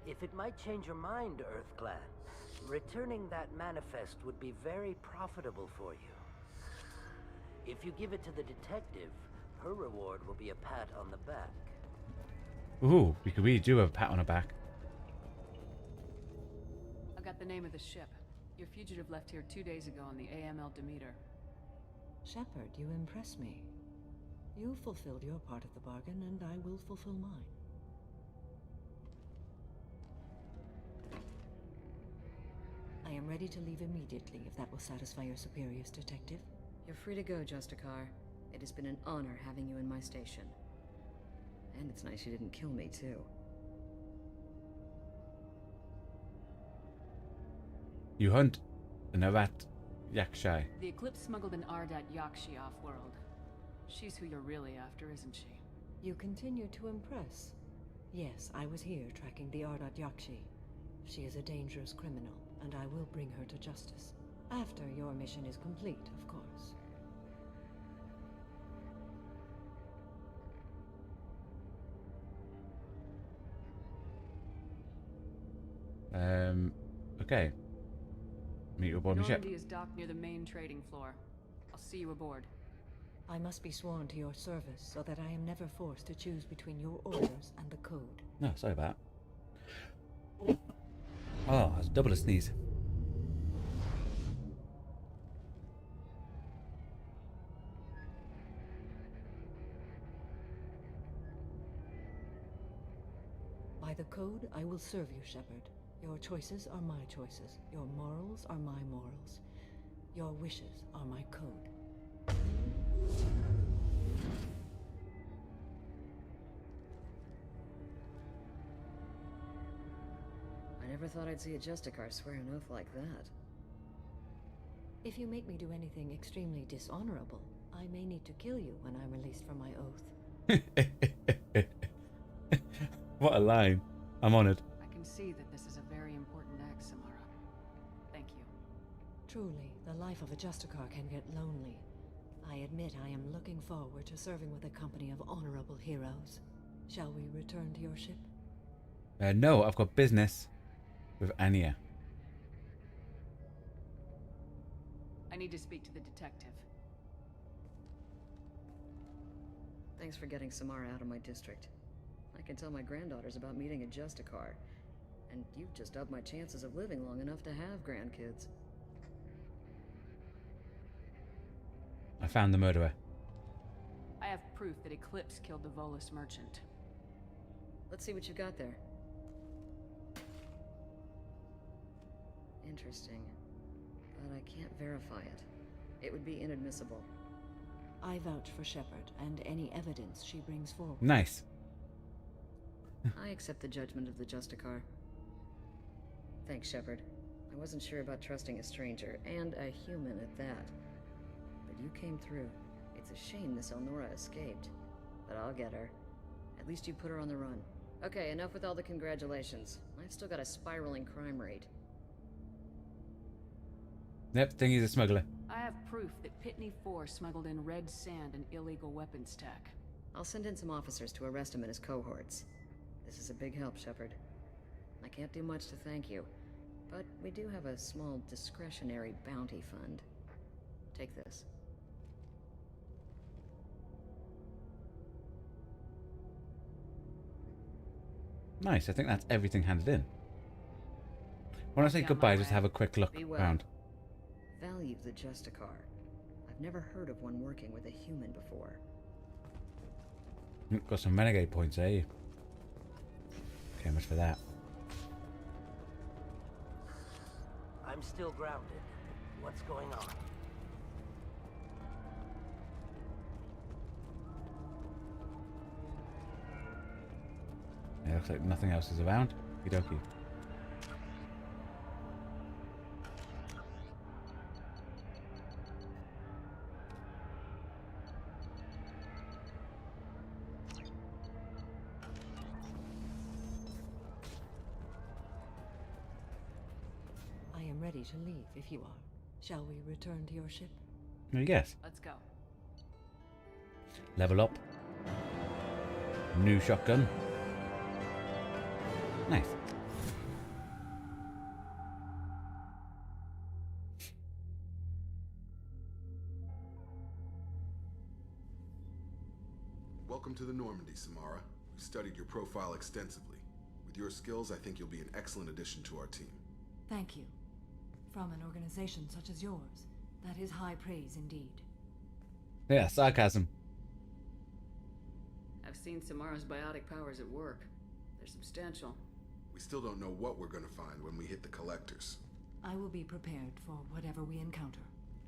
If it might change your mind, Earth Clan, returning that manifest would be very profitable for you. If you give it to the detective, her reward will be a pat on the back. Ooh, we could really do have a pat on her back. I got the name of the ship. Your fugitive left here 2 days ago on the AML Demeter. Shepard, you impress me. You fulfilled your part of the bargain, and I will fulfill mine. I am ready to leave immediately, if that will satisfy your superiors, Detective. You're free to go, Justicar. It has been an honor having you in my station. And it's nice you didn't kill me, too. You hunt an Arat Yakshai. The Eclipse smuggled an Ardat Yakshi off-world. She's who you're really after, isn't she? You continue to impress. Yes, I was here tracking the Ardat Yakshi. She is a dangerous criminal, and I will bring her to justice. After your mission is complete, of course. Okay. Meet you aboard my ship. Normandy is docked near the main trading floor. I'll see you aboard. I must be sworn to your service so that I am never forced to choose between your orders and the code. No, sorry about that. Oh, that's double a sneeze. By the code, I will serve you, Shepard. Your choices are my choices. Your morals are my morals. Your wishes are my code. I never thought I'd see a Justicar swear an oath like that. If you make me do anything extremely dishonorable, I may need to kill you when I'm released from my oath. What a line. I'm honored. I can see that this is a very important act, Samara. Thank you. Truly, the life of a Justicar can get lonely. I admit I am looking forward to serving with a company of honorable heroes. Shall we return to your ship? No, I've got business with Anya. I need to speak to the detective. Thanks for getting Samara out of my district. I can tell my granddaughters about meeting a Justicar. And you've just upped my chances of living long enough to have grandkids. I found the murderer. I have proof that Eclipse killed the Volus merchant. Let's see what you got there. Interesting. But I can't verify it. It would be inadmissible. I vouch for Shepard and any evidence she brings forward. Nice. I accept the judgment of the Justicar. Thanks, Shepard. I wasn't sure about trusting a stranger, and a human at that. But you came through. It's a shame this Elnora escaped. But I'll get her. At least you put her on the run. Okay, enough with all the congratulations. I've still got a spiraling crime rate. Yep, think he's a smuggler. I have proof that Pitney 4 smuggled in red sand and illegal weapons tech. I'll send in some officers to arrest him and his cohorts. This is a big help, Shepard. I can't do much to thank you, but we do have a small discretionary bounty fund. Take this. Nice, I think that's everything handed in. When I say goodbye, just have a quick look Be well. around. Value the Justicar. I've never heard of one working with a human before. Got some renegade points, eh? Okay, much for that. I'm still grounded. What's going on? Yeah, looks like nothing else is around. Okie dokie. I am ready to leave if you are. Shall we return to your ship? Yes. Let's go. Level up. New shotgun. Nice. Welcome to the Normandy, Samara. We studied your profile extensively. With your skills, I think you'll be an excellent addition to our team. Thank you. From an organization such as yours, that is high praise indeed. Yeah, sarcasm. I've seen Samara's biotic powers at work. They're substantial. We still don't know what we're gonna find when we hit the collectors. I will be prepared for whatever we encounter.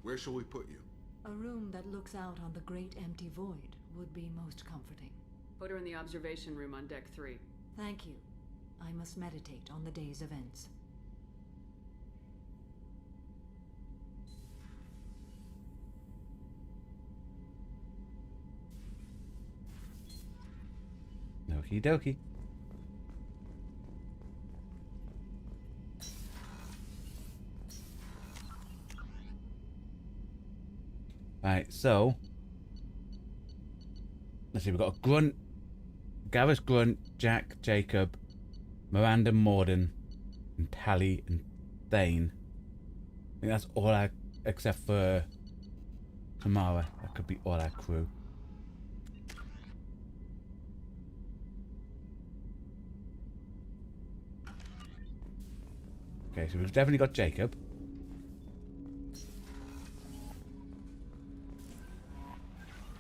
Where shall we put you? A room that looks out on the great empty void would be most comforting. Put her in the observation room on deck 3. Thank you. I must meditate on the day's events. Okie dokie. Right, so let's see, we've got a Grunt, Garrus Grunt, Jack, Jacob, Miranda Morden, and Tally and Thane. I think that's all our, except for Tamara. That could be all our crew. Okay, so we've definitely got Jacob.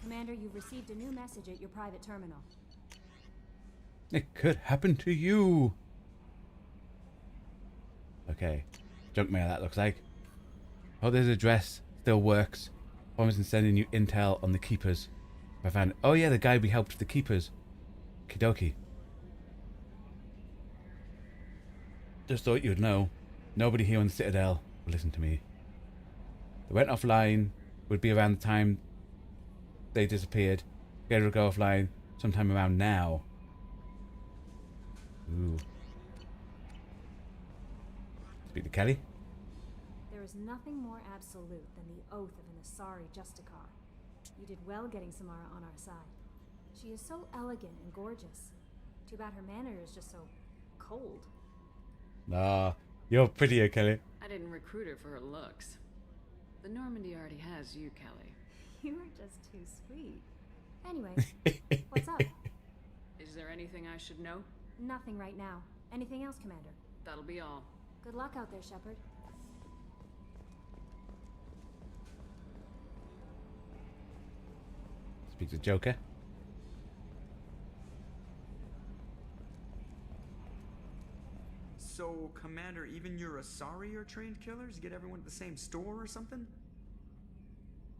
Commander, you've received a new message at your private terminal. It could happen to you. Okay, junk mail that looks like. Oh, this address still works. Promising sending you intel on the Keepers. I found. Oh yeah, the guy we helped with the Keepers. Kidoki. Just thought you'd know. Nobody here on the Citadel will listen to me. They went offline. Would be around the time they disappeared. Get to go offline sometime around now. Ooh. Speak to Kelly. There is nothing more absolute than the oath of an Asari Justicar. You did well getting Samara on our side. She is so elegant and gorgeous. Too bad her manner is just so cold. Nah, you're prettier, Kelly. I didn't recruit her for her looks. The Normandy already has you, Kelly. You are just too sweet. Anyway, what's up? Is there anything I should know? Nothing right now. Anything else, Commander? That'll be all. Good luck out there, Shepard. Speak to Joker. So, Commander, even your Asari are trained killers? Get everyone at the same store or something?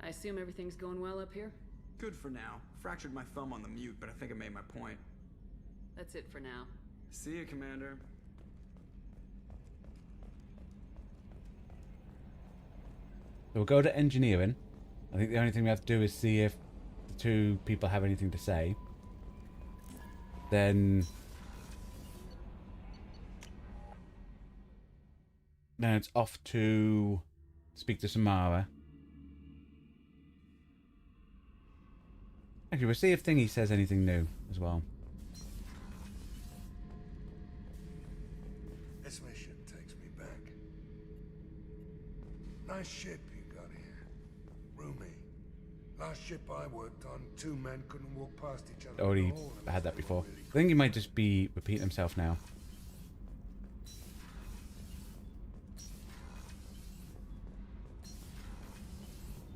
I assume everything's going well up here? Good for now. Fractured my thumb on the mute, but I think I made my point. That's it for now. See you, Commander. So we'll go to engineering. I think the only thing we have to do is see if the two people have anything to say. Then it's off to speak to Samara. Actually, we'll see if Thingy says anything new as well. This mission takes me back. Nice ship you got here. Roomy. Last ship I worked on, two men couldn't walk past each other. Already had that before. I think he might just be repeating himself now.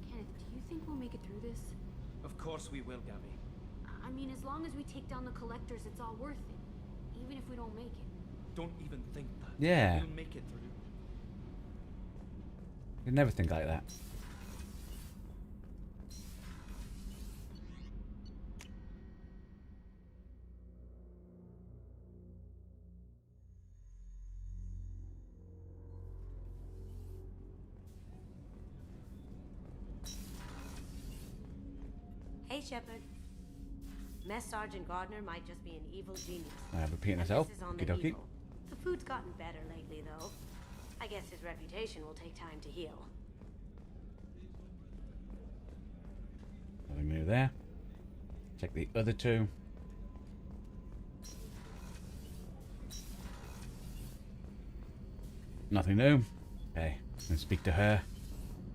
Kenneth, do you think we'll make it through this? Of course we will, Gabby. I mean, as long as we take down the collectors, it's all worth it. Even if we don't make it. Don't even think that. Yeah. We'll make it through. You'd never think like that. Hey, Shepard. Mess Sergeant Gardner might just be an evil genius. I'm repeating myself. Emphasis on Okie the dokie. evil. The food's gotten better lately, though. I guess his reputation will take time to heal. Nothing new there. Check the other two. Nothing new. Okay, I'm gonna speak to her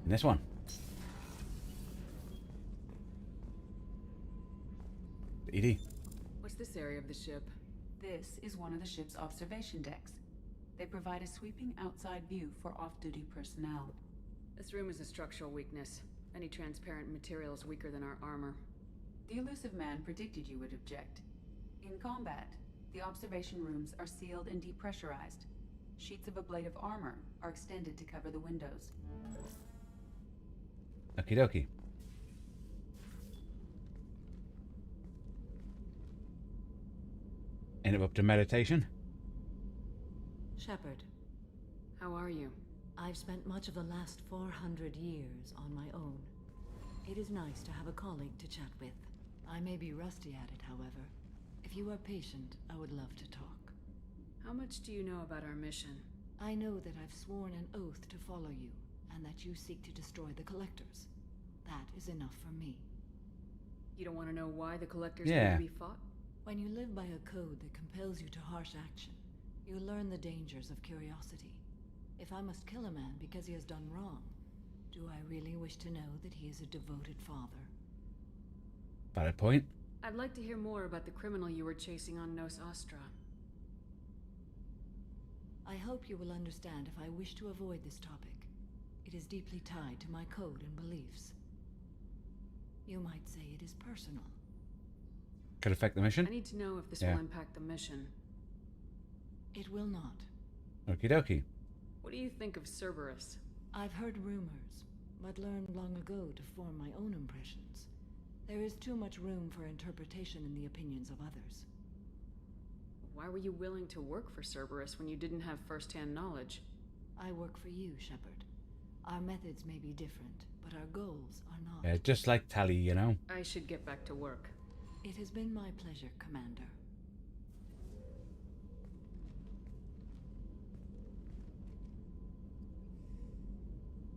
in this one. Edie. What's this area of the ship? This is one of the ship's observation decks. They provide a sweeping outside view for off-duty personnel. This room is a structural weakness. Any transparent material is weaker than our armor. The elusive man predicted you would object. In combat, the observation rooms are sealed and depressurized. Sheets of ablative armor are extended to cover the windows. Okie dokie. Interrupt a meditation. Shepard. How are you? I've spent much of the last 400 years on my own. It is nice to have a colleague to chat with. I may be rusty at it, however. If you are patient, I would love to talk. How much do you know about our mission? I know that I've sworn an oath to follow you, and that you seek to destroy the Collectors. That is enough for me. You don't want to know why the Collectors Yeah. need to be fought? When you live by a code that compels you to harsh action, you learn the dangers of curiosity. If I must kill a man because he has done wrong, do I really wish to know that he is a devoted father? Valid point. I'd like to hear more about the criminal you were chasing on Nos Astra. I hope you will understand if I wish to avoid this topic. It is deeply tied to my code and beliefs. You might say it is personal. Could affect the mission. I need to know if this Yeah. will impact the mission. It will not. Okie dokie. What do you think of Cerberus? I've heard rumors, but learned long ago to form my own impressions. There is too much room for interpretation in the opinions of others. Why were you willing to work for Cerberus when you didn't have first-hand knowledge? I work for you, Shepard. Our methods may be different, but our goals are not. Yeah, just like Tally, you know. I should get back to work. It has been my pleasure, Commander.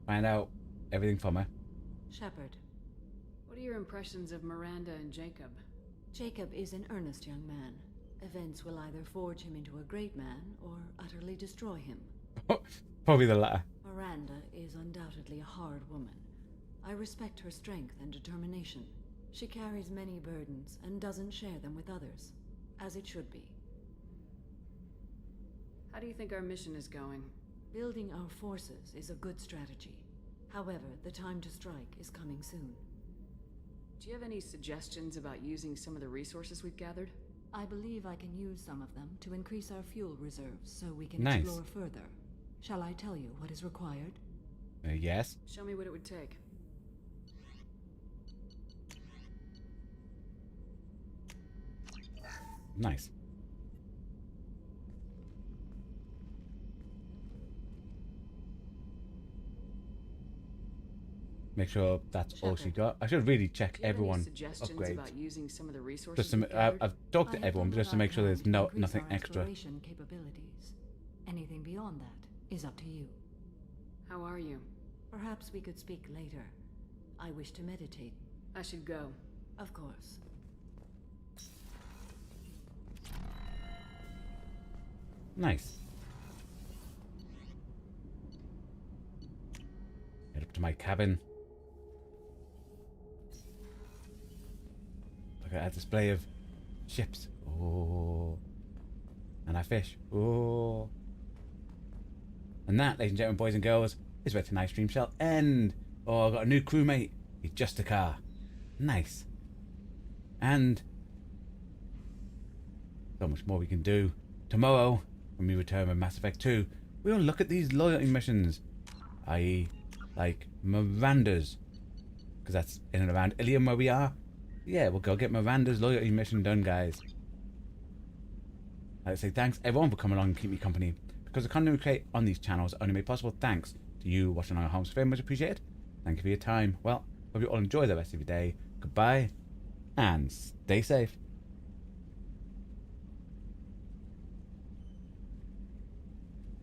Find out everything from her. Shepard. What are your impressions of Miranda and Jacob? Jacob is an earnest young man. Events will either forge him into a great man or utterly destroy him. Probably the latter. Miranda is undoubtedly a hard woman. I respect her strength and determination. She carries many burdens and doesn't share them with others, as it should be. How do you think our mission is going? Building our forces is a good strategy. However, the time to strike is coming soon. Do you have any suggestions about using some of the resources we've gathered? I believe I can use some of them to increase our fuel reserves so we can Nice. explore further. Shall I tell you what is required? Yes. Show me what it would take. Nice. Make sure that's all she Shepard, got. I should really check do you have any everyone suggestions upgrades. about using some of the resources Just to, we've gathered? I've talked I to have everyone, done just to what make I sure there's can to no increase nothing our extra. exploration capabilities. Anything beyond that is up to you. How are you? Perhaps we could speak later. I wish to meditate. I should go. Of course. Nice. Head up to my cabin. Look at that display of ships. Oh. And I fish. Oh. And that, ladies and gentlemen, boys and girls, is where tonight's stream shall end. Oh, I've got a new crewmate. He's Justicar. Nice. And so much more we can do. Tomorrow, when we return with Mass Effect 2, we'll look at these loyalty missions. I.e., like Miranda's. Because that's in and around Ilium where we are. Yeah, we'll go get Miranda's loyalty mission done, guys. I'd say thanks everyone for coming along and keep me company. Because the content we create on these channels are only made possible thanks to you watching on our homes. Very much appreciated. Thank you for your time. Well, hope you all enjoy the rest of your day. Goodbye, and stay safe.